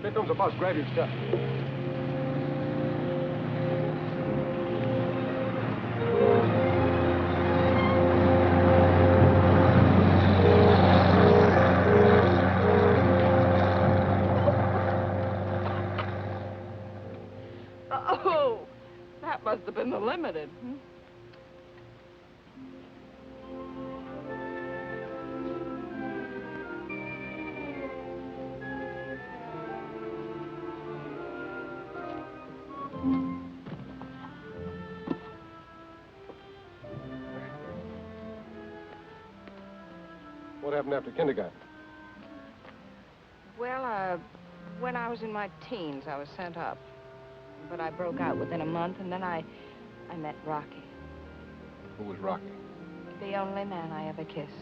Speaker 9: Here comes a bus. Grab your stuff.
Speaker 2: Oh, that must have been the limited.
Speaker 9: What happened after kindergarten?
Speaker 2: Well, when I was in my teens, I was sent up. But I broke out within a month, and then I met Rocky.
Speaker 9: Who was Rocky?
Speaker 2: The only man I ever kissed.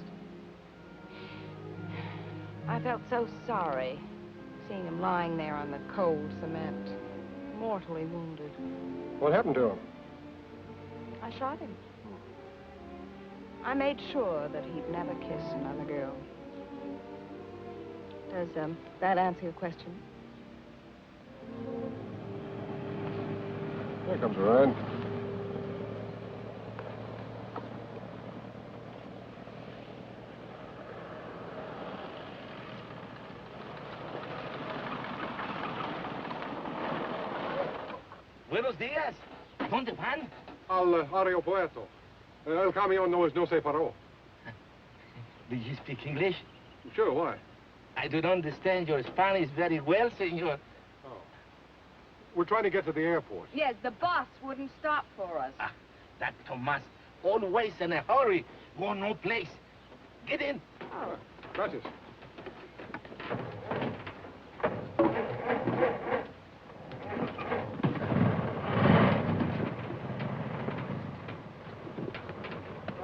Speaker 2: I felt so sorry seeing him lying there on the cold cement, mortally wounded.
Speaker 9: What happened to him?
Speaker 2: I shot him. I made sure that he'd never kiss another girl. Does that answer your question?
Speaker 9: Here comes a ride.
Speaker 11: Buenos días. ¿Dónde van?
Speaker 9: Al aeropuerto. El camión no se paró.
Speaker 11: Do you speak English?
Speaker 9: Sure, why?
Speaker 11: I don't understand your Spanish very well, senor.
Speaker 9: Oh. We're trying to get to the airport.
Speaker 5: Yes, the bus wouldn't stop for us.
Speaker 11: Ah, that Tomas, always in a hurry, go no place. Get in.
Speaker 9: Oh. Gracias.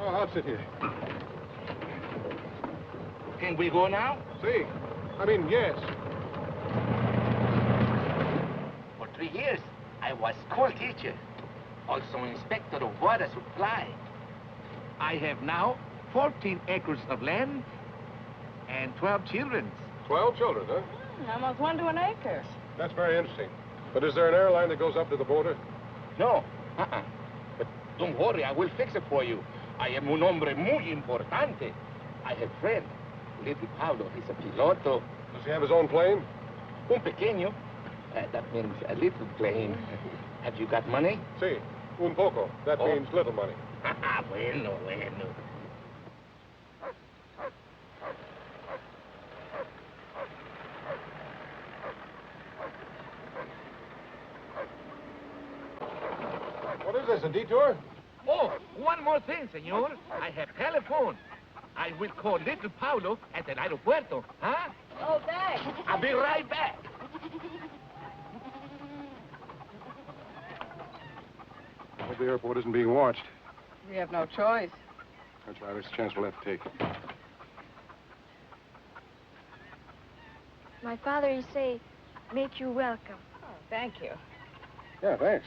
Speaker 9: Oh, I'll sit here.
Speaker 11: Can we go now?
Speaker 9: See. I mean, yes.
Speaker 11: For 3 years, I was school teacher, also inspector of water supply. I have now 14 acres of land and 12 children.
Speaker 9: 12 children, huh?
Speaker 5: Almost 1 to an acre.
Speaker 9: That's very interesting. But is there an airline that goes up to the border?
Speaker 11: No, But don't worry, I will fix it for you. I am un hombre muy importante. I have friend, little Pablo. He's a piloto.
Speaker 9: Does he have his own plane?
Speaker 11: Un pequeño. That means a little plane. Have you got money?
Speaker 9: Si. Un poco. That means little money.
Speaker 11: Bueno.
Speaker 9: What is this, a detour?
Speaker 11: Oh, one more thing, senor. I have telephone. I will call little Paulo at the aeropuerto, huh?
Speaker 5: Oh, thanks.
Speaker 11: I'll be right back.
Speaker 9: I hope the airport isn't being watched.
Speaker 5: We have no choice.
Speaker 9: That's right. It's a chance we'll have to take.
Speaker 7: My father, he say, make you welcome.
Speaker 5: Oh, thank you.
Speaker 9: Yeah, thanks.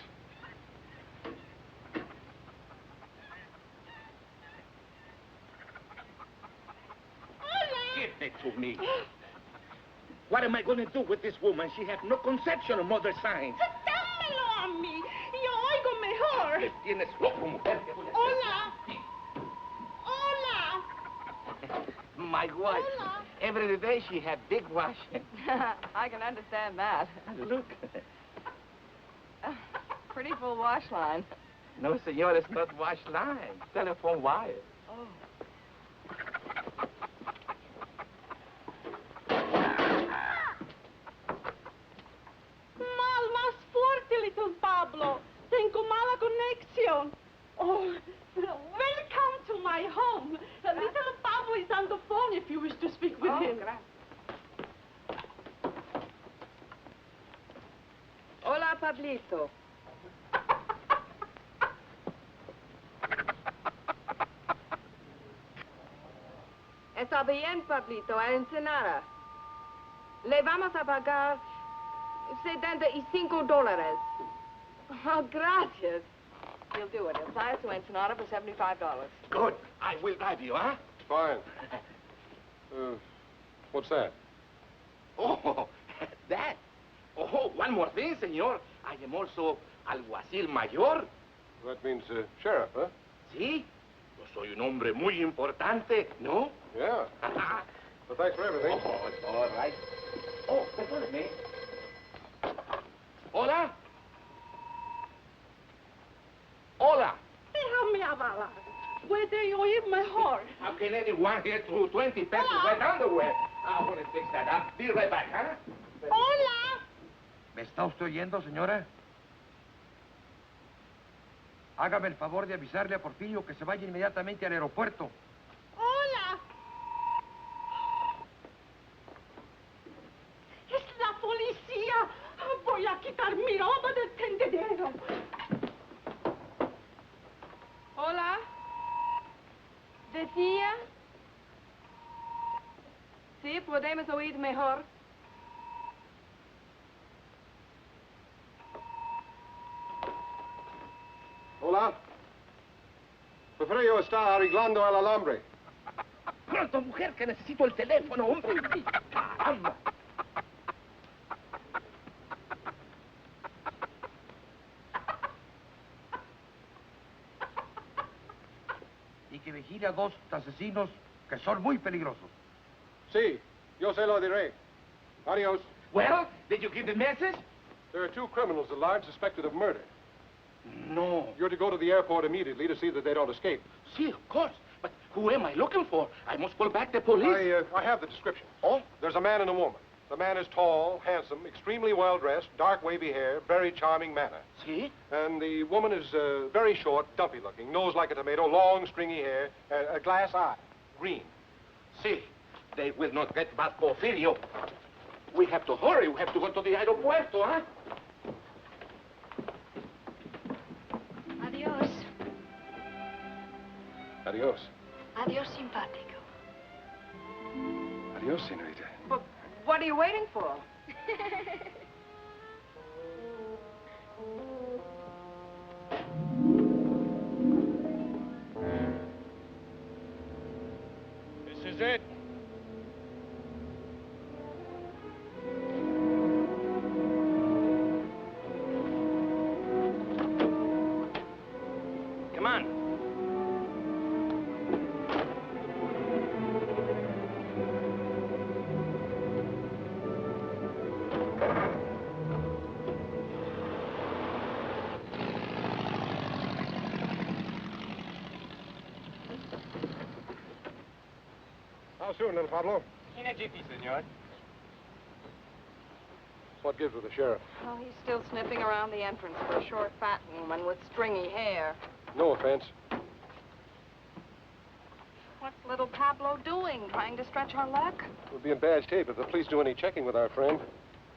Speaker 11: Give it to me. What am I going to do with this woman? She has no conception of mother signs.
Speaker 13: ¡Dámelo a mí! Yo oigo mejor.
Speaker 11: Le tienes loco, mujer.
Speaker 13: Hola. Hola.
Speaker 11: My wife.
Speaker 13: Hola.
Speaker 11: Every day she had big wash.
Speaker 5: I can understand that.
Speaker 11: Look.
Speaker 5: Pretty full wash line.
Speaker 11: No, senor, it's not wash line. Telephone wire.
Speaker 5: Oh.
Speaker 13: Más fuerte, little Pablo. Tengo mala conexión. Oh, welcome to my home. Little Pablo is on the phone if you wish to speak with him.
Speaker 5: Hola, Pablito. Está bien, Pablito, a Ensenada. Le vamos a pagar $75. Oh, gracias. He'll do it. He'll fly us to Ensenada for $75.
Speaker 11: Good. I will drive you, huh?
Speaker 9: Fine. What's that?
Speaker 11: Oh, that. Oh, one more thing, senor. I am also alguacil mayor.
Speaker 9: That means sheriff, huh?
Speaker 11: Sí. Yo soy un hombre muy importante, ¿no?
Speaker 9: Yeah. Well, thanks for everything.
Speaker 11: Oh, it's all right. Oh, perdóneme. Hola. Hola.
Speaker 13: Déjame hablar. Puede oír mejor.
Speaker 11: How can anyone get through 20 pesos wet underwear? I want to fix that. I'll be right back, huh?
Speaker 13: Hola.
Speaker 10: ¿Me está usted oyendo, señora? Hágame el favor de avisarle a Porfirio que se vaya inmediatamente al aeropuerto.
Speaker 13: Hola. Es la policía. Voy a quitar mi ropa del tendedero.
Speaker 5: Hola. ¿Decía? Sí, podemos oír mejor.
Speaker 9: Hola. Porfirio está arreglando el alambre.
Speaker 11: Pronto, mujer, que necesito el teléfono, hombre. Caramba.
Speaker 10: Y que vigile a 2 asesinos que son muy peligrosos.
Speaker 9: Sí, yo se lo diré. Adios.
Speaker 11: Well, did you give the message?
Speaker 9: There are 2 criminals at large suspected of murder.
Speaker 11: No.
Speaker 9: You're to go to the airport immediately to see that they don't escape.
Speaker 11: See, of course. But who am I looking for? I must call back the police.
Speaker 9: I have the description.
Speaker 11: Oh?
Speaker 9: There's a man and a woman. The man is tall, handsome, extremely well-dressed, dark wavy hair, very charming manner.
Speaker 11: See?
Speaker 9: And the woman is very short, dumpy-looking, nose like a tomato, long, stringy hair, a glass eye, green.
Speaker 11: See, they will not get back Porfirio. We have to hurry. We have to go to the aeropuerto, huh?
Speaker 7: Adios.
Speaker 9: Adios.
Speaker 7: Adios, simpático.
Speaker 9: Adios, senorita.
Speaker 2: But what are you waiting for?
Speaker 10: This is it.
Speaker 1: Come on.
Speaker 9: How soon, little Pablo?
Speaker 6: In a jiffy, senor.
Speaker 9: What gives with the sheriff?
Speaker 2: Oh, he's still sniffing around the entrance for a short, fat woman with stringy hair.
Speaker 9: No offense.
Speaker 2: What's little Pablo doing? Trying to stretch our luck?
Speaker 9: We'll be in bad shape if the police do any checking with our friend.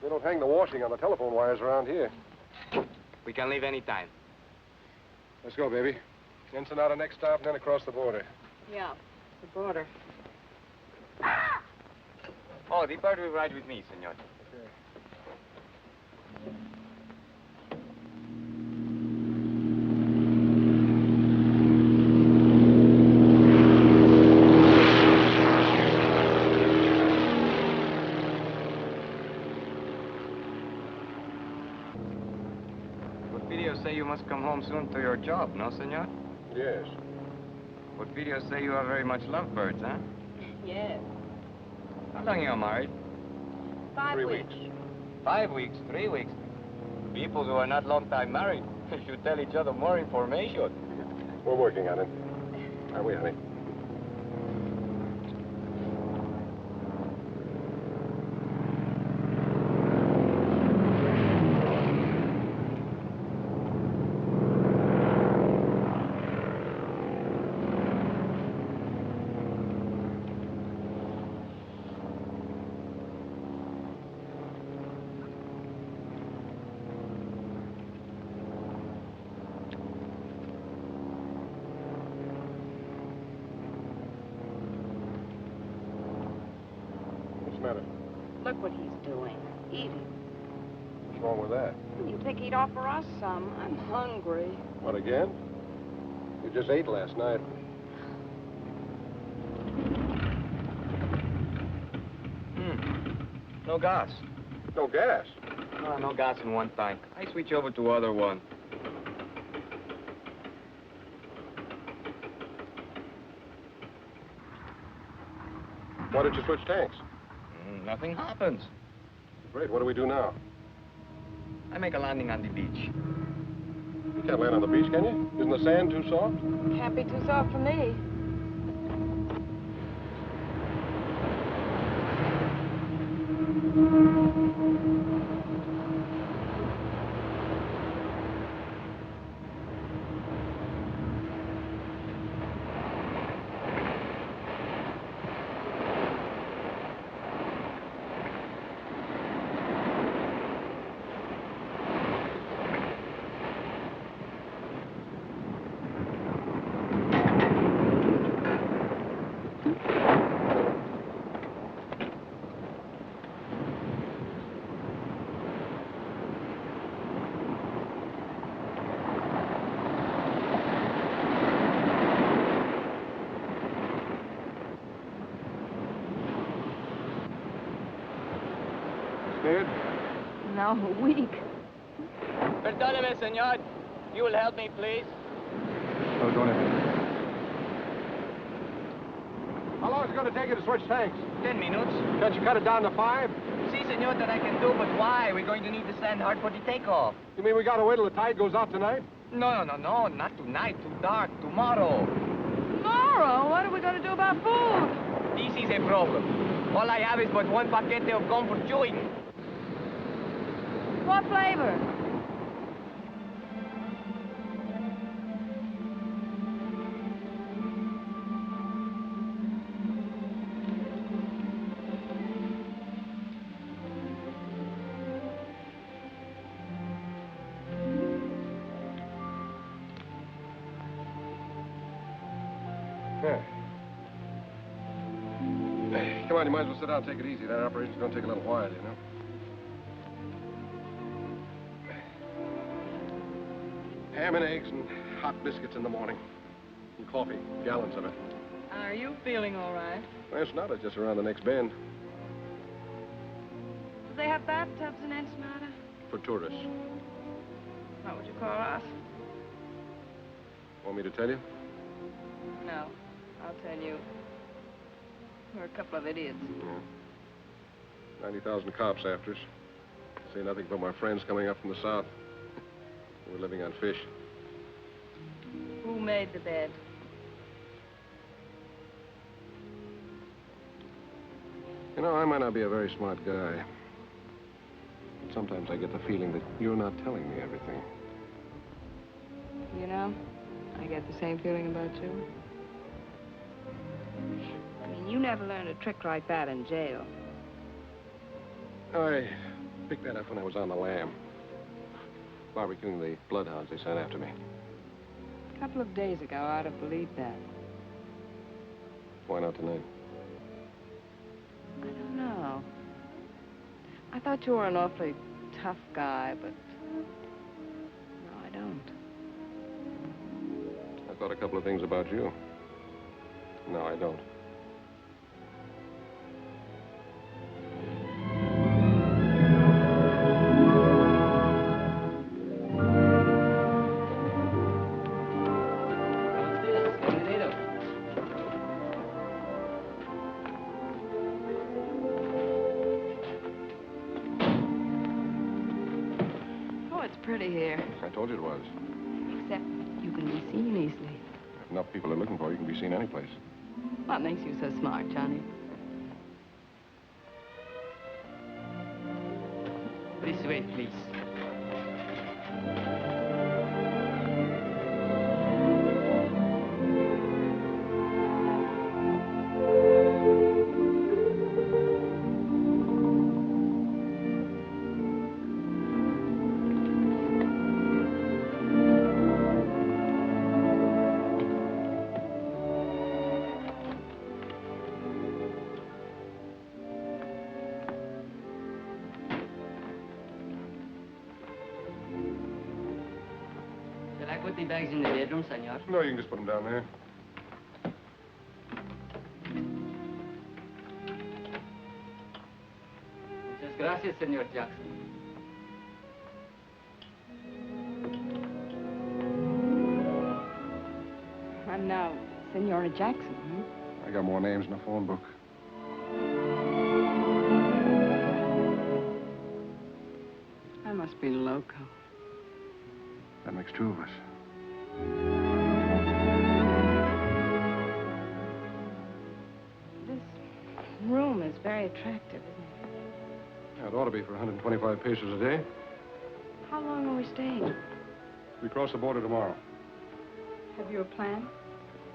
Speaker 9: They don't hang the washing on the telephone wires around here.
Speaker 6: We can leave any time.
Speaker 9: Let's go, baby. Ensenada next stop, and then across the border.
Speaker 2: Yeah, the border.
Speaker 6: Oh, the part will ride with me, senor. Porfirio say you must come home soon to your job, no, senor?
Speaker 9: Yes.
Speaker 6: Porfirio say you are very much lovebirds, huh?
Speaker 2: Yes.
Speaker 6: How long you are married?
Speaker 2: 5
Speaker 9: 3
Speaker 2: weeks.
Speaker 6: 5 weeks, 3 weeks. People who are not long time married should tell each other more information.
Speaker 9: We're working on it. Are we, honey?
Speaker 2: Look what he's doing. Eating.
Speaker 9: What's wrong with that?
Speaker 2: You think he'd offer us some? I'm hungry.
Speaker 9: What, again? You just ate last night.
Speaker 6: No gas.
Speaker 9: No gas?
Speaker 6: No gas in one tank. I switch over to other one.
Speaker 9: Why did you switch tanks?
Speaker 6: Nothing happens.
Speaker 9: Great, what do we do now?
Speaker 6: I make a landing on the beach.
Speaker 9: You can't land on the beach, can you? Isn't the sand too soft?
Speaker 2: Can't be too soft for me.
Speaker 9: Scared?
Speaker 2: No, weak.
Speaker 6: Perdóneme, señor. You will help me, please?
Speaker 9: No, don't have it. How long is it going to take you to switch tanks?
Speaker 6: 10 minutes.
Speaker 9: Can't you cut it down to 5?
Speaker 6: Si, senor, that I can do, but why? We're going to need to stand hard for the takeoff.
Speaker 9: You mean we got to wait till the tide goes out tonight?
Speaker 6: No, not tonight. Too dark. Tomorrow.
Speaker 2: Tomorrow? What are we going to do about food?
Speaker 6: This is a problem. All I have is but one paquete of gum for chewing.
Speaker 2: What flavor?
Speaker 9: Come on, you might as well sit down and take it easy. That operation's going to take a little while, you know. Ham and eggs and hot biscuits in the morning. And coffee, gallons of it.
Speaker 2: Are you feeling all right?
Speaker 9: Well, it's not. It's just around the next bend.
Speaker 2: Do they have bathtubs in Ensenada?
Speaker 9: For tourists.
Speaker 2: What would you call us?
Speaker 9: Want me to tell you?
Speaker 2: No, I'll tell you. We're a couple of idiots.
Speaker 9: Yeah. 90,000 cops after us. Say nothing but my friends coming up from the south. We're living on fish.
Speaker 2: Who made the bed?
Speaker 9: You know, I might not be a very smart guy. But sometimes I get the feeling that you're not telling me everything.
Speaker 2: You know, I get the same feeling about you. I mean, you never learned a trick like that in jail.
Speaker 9: I picked that up when I was on the lam. Barbecuing the bloodhounds they sent after me.
Speaker 2: A couple of days ago, I'd have believed that.
Speaker 9: Why not tonight?
Speaker 2: I don't know. I thought you were an awfully tough guy, but no, I don't.
Speaker 9: I thought a couple of things about you. No, I don't.
Speaker 2: Pretty here.
Speaker 9: I told you it was.
Speaker 2: Except you can be seen easily.
Speaker 9: If enough people are looking for you, you can be seen any place.
Speaker 2: What makes you so smart, Johnny?
Speaker 6: This way, please.
Speaker 14: Put the bags in the bedroom, senor.
Speaker 9: No, you can just put them down there.
Speaker 14: Muchas gracias, senor Jackson.
Speaker 2: I'm now Senora Jackson,
Speaker 9: I got more names in the phone book.
Speaker 2: I must be loco.
Speaker 9: That makes two of us.
Speaker 2: This room is very attractive, isn't it?
Speaker 9: Yeah, it ought to be for 125 pesos a day.
Speaker 2: How long are we staying?
Speaker 9: We cross the border tomorrow.
Speaker 2: Have you a plan?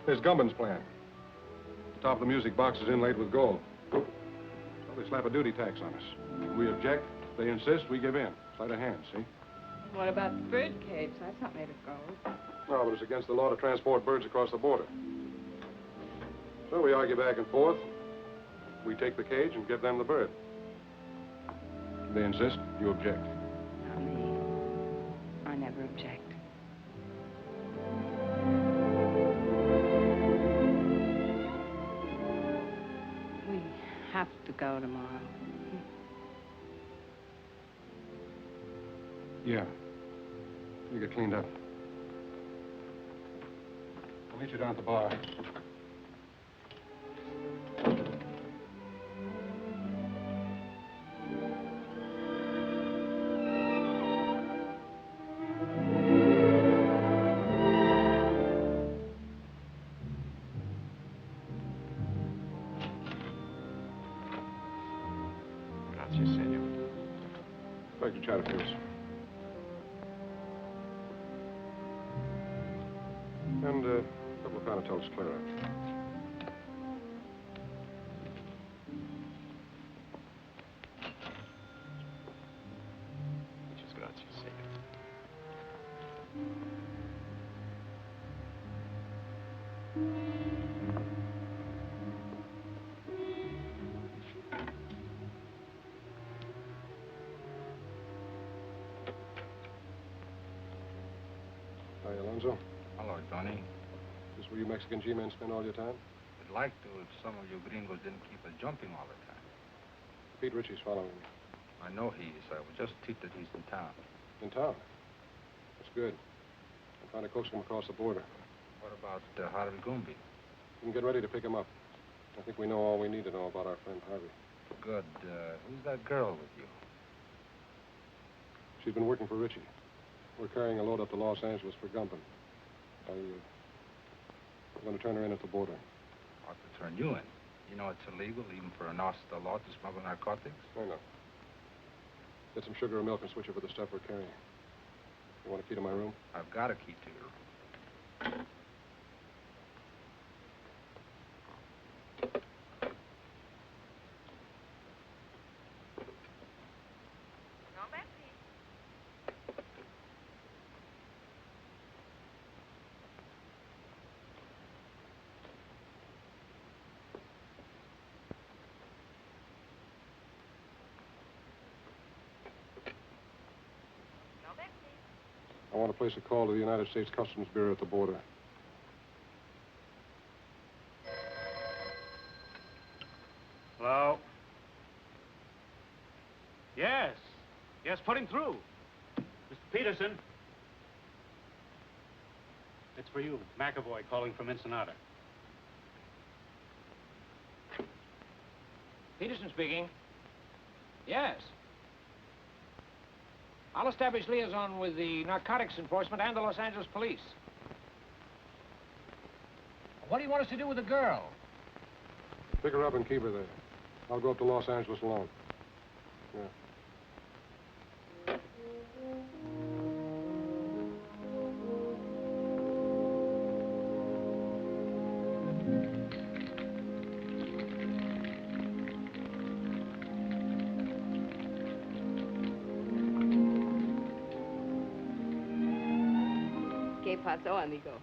Speaker 9: There's Gumman's plan. The top of the music box is inlaid with gold. So they slap a duty tax on us. We object, they insist, we give in. Sleight of hand, see?
Speaker 2: What about the bird cage? That's not made of gold.
Speaker 9: No, but it's against the law to transport birds across the border. So we argue back and forth. We take the cage and give them the bird. They insist, you object.
Speaker 2: Not me. I never object. We have to go tomorrow.
Speaker 9: Yeah. You get cleaned up. I'll meet you down at the bar. Inspector Chatterfield. And a couple of Panatel's clear out.
Speaker 1: Muchas gracias, Seiter.
Speaker 9: Hi, Alonzo.
Speaker 15: Hello, Johnny.
Speaker 9: Is this where you Mexican G-men spend all your time?
Speaker 15: I'd like to if some of you gringos didn't keep us jumping all the time.
Speaker 9: Pete Ritchie's following me.
Speaker 15: I know he is. I was just tipped that he's in town.
Speaker 9: In town? That's good. I'm trying to coax him across the border.
Speaker 15: What about Harvey Gumby?
Speaker 9: We can get ready to pick him up. I think we know all we need to know about our friend Harvey.
Speaker 15: Good. Who's that girl with you?
Speaker 9: She's been working for Ritchie. We're carrying a load up to Los Angeles for Gumpin. I'm going to turn her in at the border.
Speaker 15: Ought to turn you in. You know it's illegal, even for an officer of the law, to smuggle narcotics?
Speaker 9: I know. Get some sugar or milk and switch over the stuff we're carrying. You want a key to my room?
Speaker 15: I've got a key to your room.
Speaker 9: I want to place a call to the United States Customs Bureau at the border.
Speaker 16: Hello? Yes. Yes, put him through. Mr. Peterson. It's for you. McAvoy calling from Ensenada.
Speaker 17: Peterson speaking. Yes. I'll establish liaison with the narcotics enforcement and the Los Angeles police. What do you want us to do with the girl?
Speaker 9: Pick her up and keep her there. I'll go up to Los Angeles alone. Yeah.
Speaker 5: ¿Qué pasó, amigo?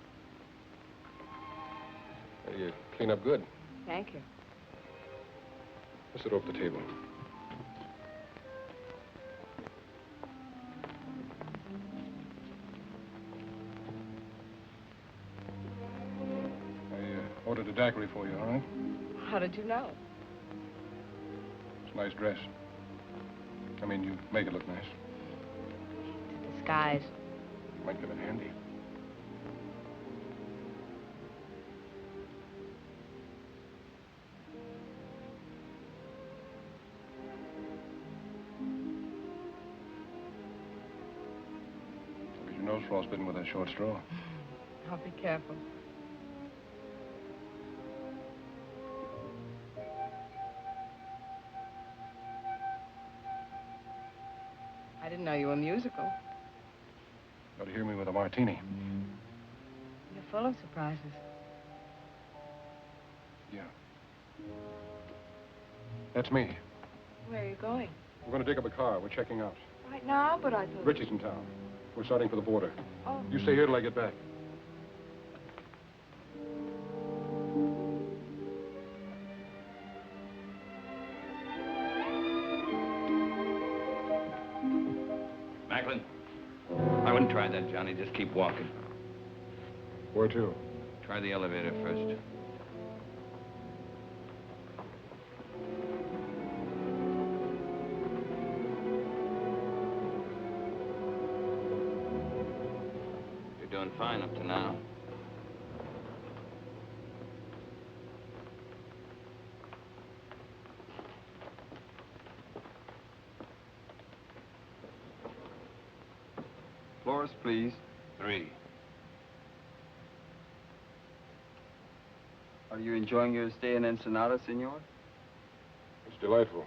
Speaker 9: You clean up good.
Speaker 5: Thank you.
Speaker 9: Let's sit off the table. I ordered a daiquiri for you, all right?
Speaker 5: How did you know?
Speaker 9: It's a nice dress. I mean, you make it look nice.
Speaker 5: It's a disguise.
Speaker 9: Might come in handy. Your nose frostbitten with that short straw.
Speaker 5: I'll be careful. I didn't know you were musical.
Speaker 9: Got to hear me with a martini.
Speaker 5: You're full of surprises.
Speaker 9: Yeah. That's me.
Speaker 5: Where are you going?
Speaker 9: We're going to dig up a car. We're checking out.
Speaker 5: Right now, but I thought...
Speaker 9: Ritchie's in town. We're starting for the border.
Speaker 5: Oh.
Speaker 9: You stay here till I get back.
Speaker 1: Macklin, I wouldn't try that, Johnny. Just keep walking.
Speaker 9: Where to?
Speaker 1: Try the elevator first. You're doing fine up to now.
Speaker 6: Floors, please.
Speaker 1: 3.
Speaker 6: Are you enjoying your stay in Ensenada, senor?
Speaker 9: It's delightful.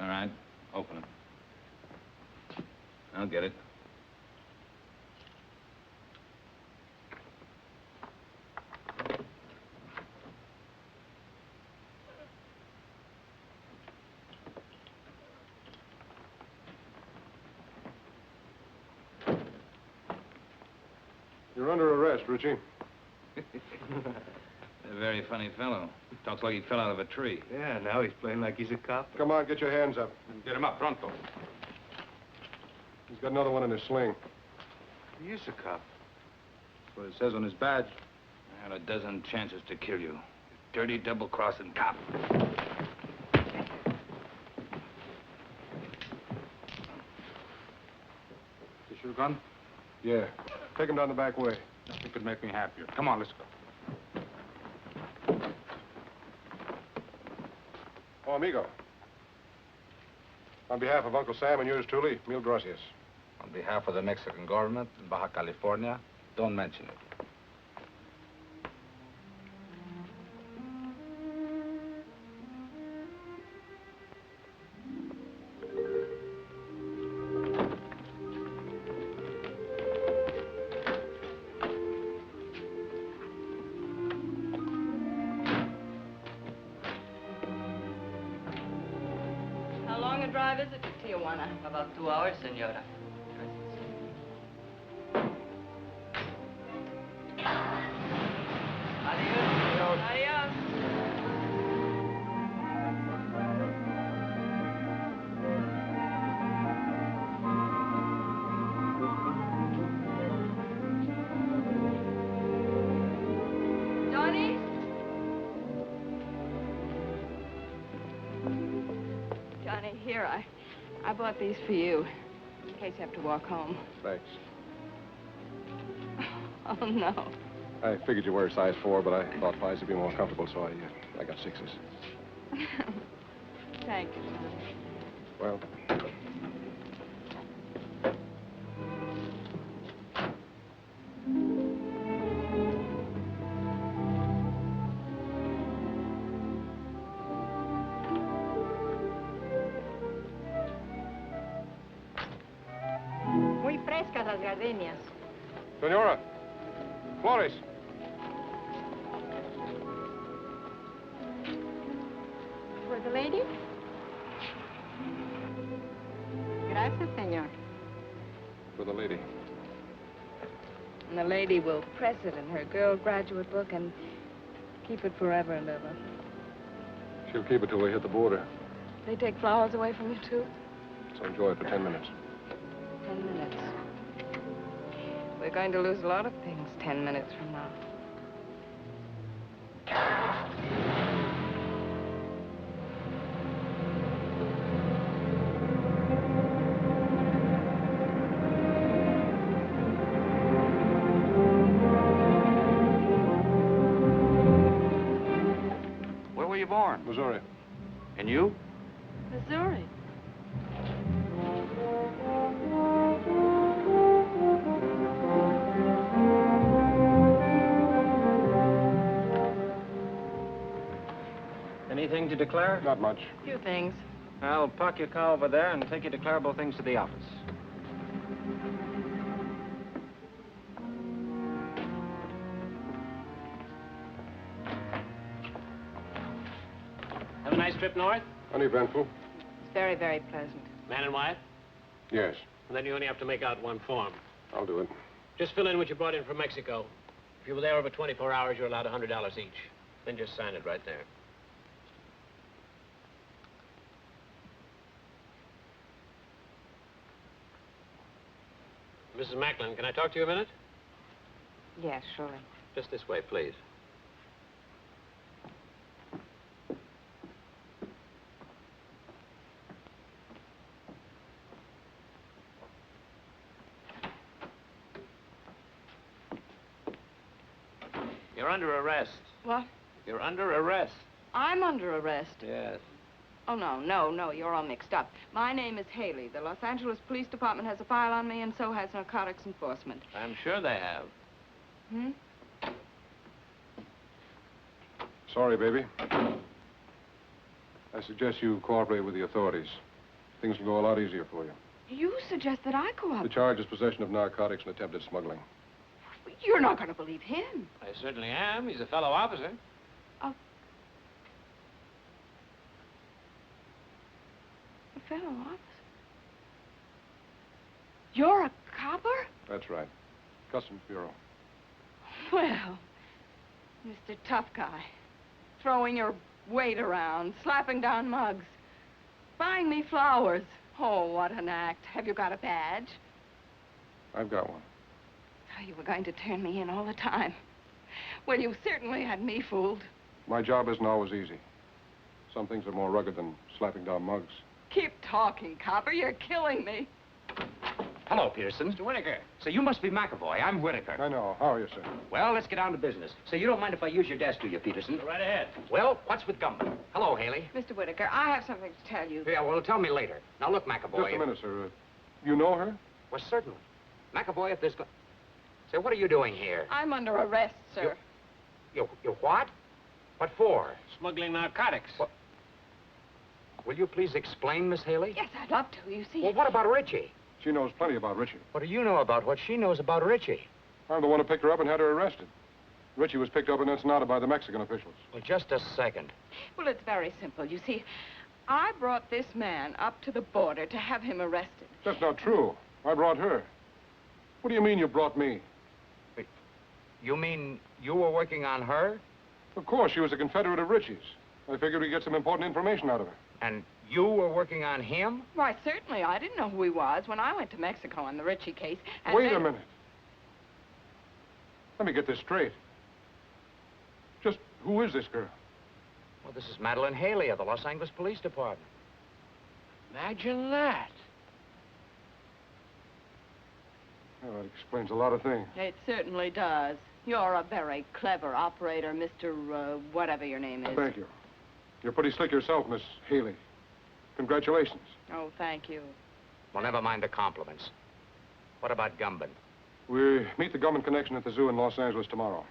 Speaker 15: All right, open it. I'll get it.
Speaker 9: You're under arrest, Richie.
Speaker 15: A very funny fellow. Talks like he fell out of a tree.
Speaker 3: Yeah, now he's playing like he's a cop.
Speaker 9: Come on, get your hands up.
Speaker 15: Get him up, pronto.
Speaker 9: He's got another one in his sling.
Speaker 3: He is a cop.
Speaker 15: That's what it says on his badge. I had a dozen chances to kill you. You dirty, double-crossing cop. This your gun?
Speaker 9: Yeah. Take him down the back way.
Speaker 15: Nothing could make me happier. Come on, let's go.
Speaker 9: Oh, amigo. On behalf of Uncle Sam and yours truly, mil gracias.
Speaker 15: On behalf of the Mexican government in Baja California, don't mention it.
Speaker 5: How long a drive is it to Tijuana?
Speaker 14: About 2 hours, senora. Adios.
Speaker 5: Adios. Johnny? Johnny, here, I bought these for you, in case you have to walk home.
Speaker 9: Thanks.
Speaker 5: Oh, no.
Speaker 9: I figured you were a size 4, but I thought 5s would be more comfortable, so I got 6s.
Speaker 5: Thank you, Johnny.
Speaker 9: Well,
Speaker 7: Muy frescas las gardenias.
Speaker 9: Senora, Flores.
Speaker 7: For the lady? Gracias, señor.
Speaker 9: For the lady.
Speaker 5: And the lady will press it in her girl graduate book and keep it forever and ever.
Speaker 9: She'll keep it till we hit the border.
Speaker 5: They take flowers away from you, too?
Speaker 9: So enjoy it for 10 minutes.
Speaker 5: 10 minutes. We're going to lose a lot of things 10 minutes from now.
Speaker 1: Where were you born?
Speaker 9: Missouri.
Speaker 1: And you?
Speaker 5: Missouri.
Speaker 6: Anything to declare?
Speaker 9: Not much.
Speaker 5: Few things.
Speaker 6: I'll park your car over there and take your declarable things to the office.
Speaker 17: Have a nice trip north?
Speaker 9: Uneventful?
Speaker 5: It's very, very pleasant.
Speaker 17: Man and wife?
Speaker 9: Yes.
Speaker 17: And then you only have to make out one form.
Speaker 9: I'll do it.
Speaker 17: Just fill in what you brought in from Mexico. If you were there over 24 hours, you're allowed $100 each. Then just sign it right there. Mrs. Macklin, can I talk to you a minute?
Speaker 5: Yes, surely.
Speaker 17: Just this way, please. You're under arrest.
Speaker 5: What?
Speaker 17: You're under arrest.
Speaker 5: I'm under arrest.
Speaker 17: Yes.
Speaker 5: Oh, no, you're all mixed up. My name is Haley. The Los Angeles Police Department has a file on me, and so has narcotics enforcement.
Speaker 17: I'm sure they have.
Speaker 5: Hmm?
Speaker 9: Sorry, baby. I suggest you cooperate with the authorities. things will go a lot easier for you.
Speaker 5: You suggest that I cooperate.
Speaker 9: The charge is possession of narcotics and attempted smuggling.
Speaker 5: You're not going to believe him.
Speaker 17: I certainly am. He's a fellow officer.
Speaker 5: A fellow officer? You're a copper?
Speaker 9: That's right. Customs Bureau.
Speaker 5: Well, Mr. Tough Guy, throwing your weight around, slapping down mugs, buying me flowers. Oh, what an act. Have you got a badge?
Speaker 9: I've got one.
Speaker 5: Oh, you were going to turn me in all the time. Well, you certainly had me fooled.
Speaker 9: My job isn't always easy. Some things are more rugged than slapping down mugs.
Speaker 5: Keep talking, copper. You're killing me.
Speaker 1: Hello, Peterson. Mr. Whitaker. So you must be McAvoy. I'm Whitaker.
Speaker 9: I know. How are you, sir?
Speaker 1: Well, let's get down to business. So you don't mind if I use your desk, do you, Peterson?
Speaker 17: Go right ahead.
Speaker 1: Well, what's with Gumbo? Hello, Haley.
Speaker 5: Mr. Whitaker, I have something to tell you.
Speaker 1: Yeah, well, tell me later. Now, look, McAvoy.
Speaker 9: Just a minute, sir. You know her?
Speaker 1: Well, certainly. McAvoy, if there's... Say, what are you doing here?
Speaker 5: I'm under arrest, sir.
Speaker 1: You what? What for?
Speaker 17: Smuggling narcotics.
Speaker 1: What? Will you please explain, Miss Haley?
Speaker 5: Yes, I'd love to. You see...
Speaker 1: Well, what about Richie?
Speaker 9: She knows plenty about Richie.
Speaker 1: What do you know about what she knows about Richie?
Speaker 9: I'm the one who picked her up and had her arrested. Richie was picked up in Ensenada by the Mexican officials.
Speaker 1: Well, just a second.
Speaker 5: Well, it's very simple. You see, I brought this man up to the border to have him arrested.
Speaker 9: That's not true. I brought her. What do you mean you brought me?
Speaker 1: You mean you were working on her?
Speaker 9: Of course, she was a Confederate of Richie's. I figured we'd get some important information out of her.
Speaker 1: And you were working on him?
Speaker 5: Why, certainly. I didn't know who he was when I went to Mexico on the Richie case. And
Speaker 9: Wait a minute. Let me get this straight. Just who is this girl?
Speaker 1: Well, this is Madeline Haley of the Los Angeles Police Department.
Speaker 17: Imagine that.
Speaker 9: Well, that explains a lot of things.
Speaker 5: It certainly does. You're a very clever operator, Mr. Whatever your name is.
Speaker 9: Thank you. You're pretty slick yourself, Miss Haley. Congratulations.
Speaker 5: Oh, thank you.
Speaker 1: Well, never mind the compliments. What about Gumbin?
Speaker 9: We meet the Gumman connection at the zoo in Los Angeles tomorrow.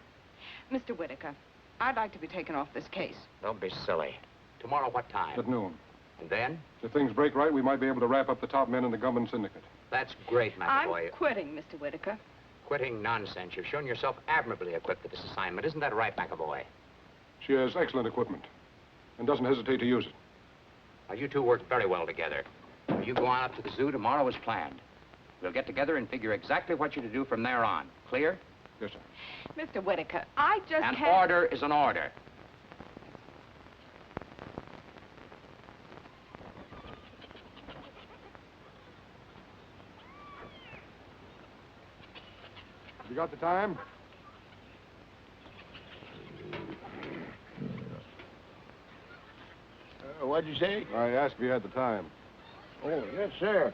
Speaker 5: Mr. Whitaker, I'd like to be taken off this case.
Speaker 1: Don't be silly. Tomorrow, what time?
Speaker 9: At noon.
Speaker 1: And then?
Speaker 9: If things break right, we might be able to wrap up the top men in the Gumman syndicate.
Speaker 1: That's great, McAvoy.
Speaker 5: I'm quitting, Mr. Whitaker.
Speaker 1: Quitting nonsense. You've shown yourself admirably equipped for this assignment. Isn't that right, McAvoy?
Speaker 9: She has excellent equipment and doesn't hesitate to use it.
Speaker 1: Now, you two work very well together. You go on up to the zoo tomorrow as planned. We'll get together and figure exactly what you're to do from there on. Clear?
Speaker 9: Yes, sir.
Speaker 5: Mr. Whitaker, I just
Speaker 1: An
Speaker 5: can't...
Speaker 1: order is an order.
Speaker 9: You got the time?
Speaker 18: What'd you say?
Speaker 9: I asked if you had the time.
Speaker 18: Oh, yes, sir.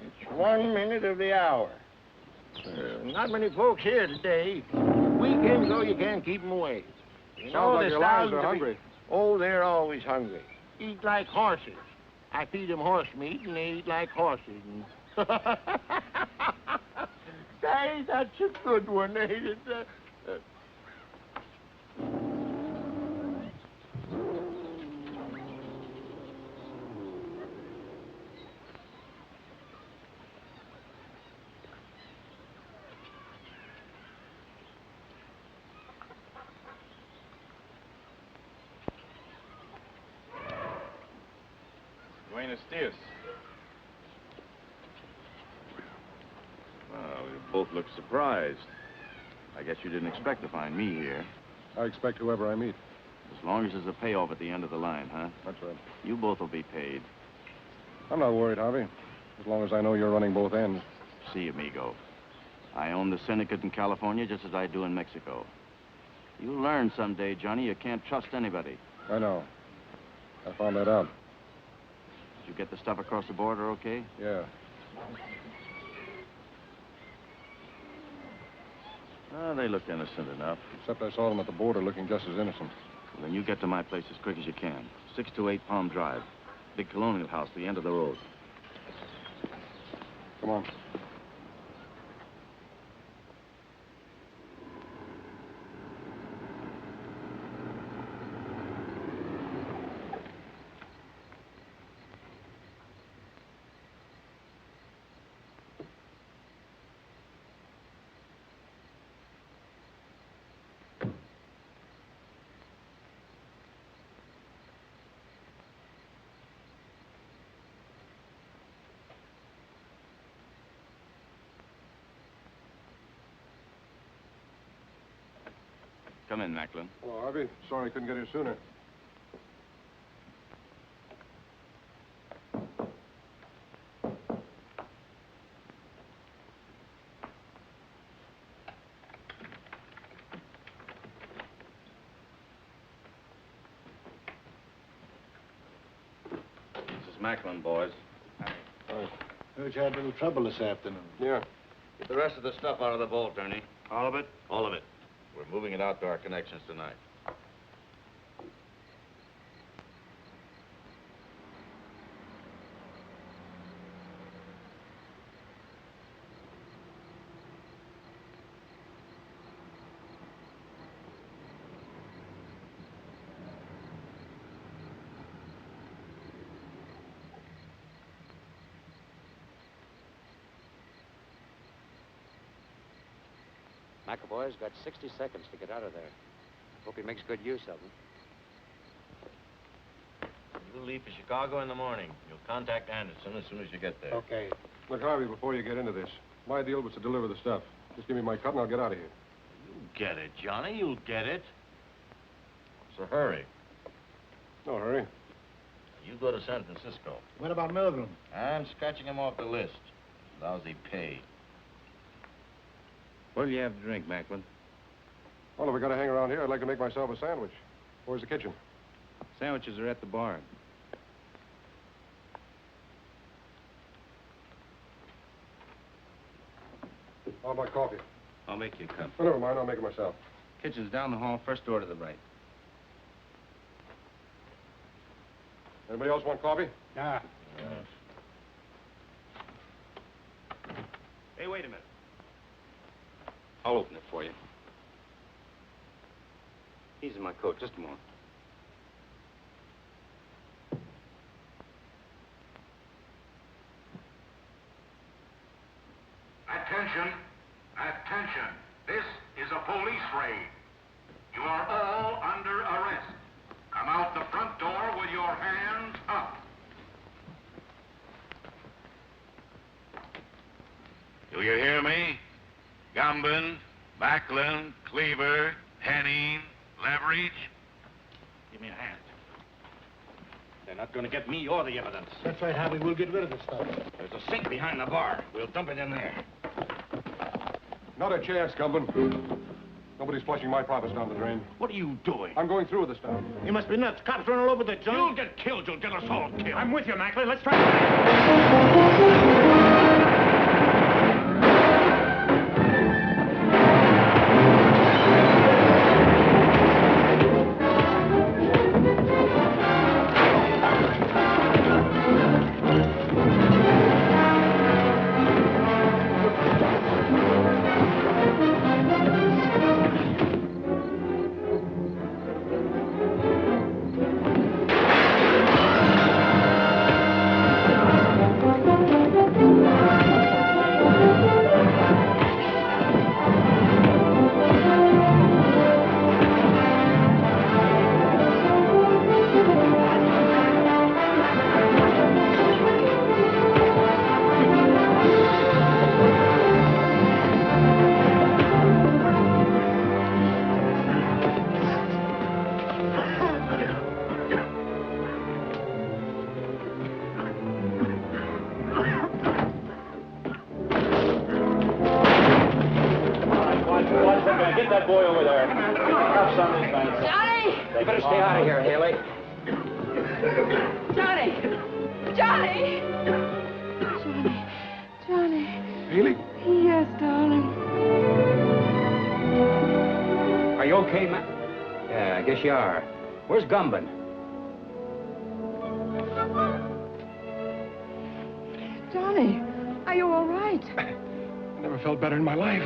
Speaker 18: It's 1 minute of the hour. Not many folks here today. Weekends, though, you can't keep them away. You
Speaker 9: Sounds like
Speaker 18: there's
Speaker 9: your lions
Speaker 18: thousands
Speaker 9: are
Speaker 18: of
Speaker 9: hungry.
Speaker 18: Oh, they're always hungry. Eat like horses. I feed them horse meat, and they eat like horses. And... Say, that's a good one, ain't it?
Speaker 4: Buenos dias. Well, you both look surprised. I guess you didn't expect to find me here.
Speaker 9: I expect whoever I meet.
Speaker 4: As long as there's a payoff at the end of the line, huh?
Speaker 9: That's right.
Speaker 4: You both will be paid.
Speaker 9: I'm not worried, Javi. As long as I know you're running both ends.
Speaker 4: See, amigo. I own the syndicate in California just as I do in Mexico. You'll learn someday, Johnny, you can't trust anybody.
Speaker 9: I know. I found that out.
Speaker 4: Did you get the stuff across the border okay?
Speaker 9: Yeah.
Speaker 4: Oh, they looked innocent enough.
Speaker 9: Except I saw them at the border looking just as innocent.
Speaker 4: Well, then you get to my place as quick as you can. 628 Palm Drive. Big colonial house, the end of the road.
Speaker 9: Come on.
Speaker 4: Come in, Macklin.
Speaker 9: Oh, Harvey. Sorry I couldn't get here sooner.
Speaker 4: This is Macklin, boys.
Speaker 18: Heard you had a little trouble this afternoon.
Speaker 9: Yeah.
Speaker 4: Get the rest of the stuff out of the vault, Ernie.
Speaker 16: All of it?
Speaker 4: All of it. We're moving it out to our connections tonight.
Speaker 1: McAvoy's got 60 seconds to get out of there. Hope he makes good use of them.
Speaker 4: You leave for Chicago in the morning. You'll contact Anderson as soon as you get there.
Speaker 18: Okay.
Speaker 9: Look, Harvey, before you get into this, my deal was to deliver the stuff. Just give me my cut and I'll get out of here.
Speaker 4: You'll get it, Johnny. You'll get it. What's the hurry?
Speaker 9: No hurry.
Speaker 4: You go to San Francisco.
Speaker 18: What about Milgram?
Speaker 4: I'm scratching him off the list. Lousy pay.
Speaker 15: What'll you have to drink, Macklin?
Speaker 9: Well, if we got to hang around here, I'd like to make myself a sandwich. Where's the kitchen?
Speaker 15: Sandwiches are at the bar.
Speaker 9: How about coffee?
Speaker 15: I'll make you a cup.
Speaker 9: Oh, never mind. I'll make it myself.
Speaker 15: Kitchen's down the hall, first door to the right.
Speaker 9: Anybody else want coffee?
Speaker 18: Nah.
Speaker 15: Hey, wait a minute. I'll open it for you. He's in my coat. Just a moment.
Speaker 19: Attention. Attention. This is a police raid. You are all under arrest. Come out the front door with your hands up. Do you hear me? Gumbin, Macklin, Cleaver, Henning, Leverage.
Speaker 16: Give me a hand. They're not going to get me or the evidence.
Speaker 18: That's right, Harvey. We'll get rid of this stuff.
Speaker 16: There's a sink behind the bar. We'll dump it in there.
Speaker 9: Not a chance, Gumbin. Nobody's flushing my profits down the drain.
Speaker 16: What are you doing?
Speaker 9: I'm going through with the stuff.
Speaker 18: You must be nuts. Cops run all over the joint.
Speaker 16: You'll get killed. You'll get us all killed. I'm with you, Macklin. Let's try.
Speaker 10: Get that boy over there. Cuffs on his hands.
Speaker 5: Johnny!
Speaker 10: You better stay out of here, Haley.
Speaker 5: Johnny! Johnny! Johnny.
Speaker 9: Haley?
Speaker 5: Yes, darling.
Speaker 6: Are you okay, Matt? Yeah, I guess you are. Where's Gumbin?
Speaker 5: Johnny, are you all right?
Speaker 9: I never felt better in my life.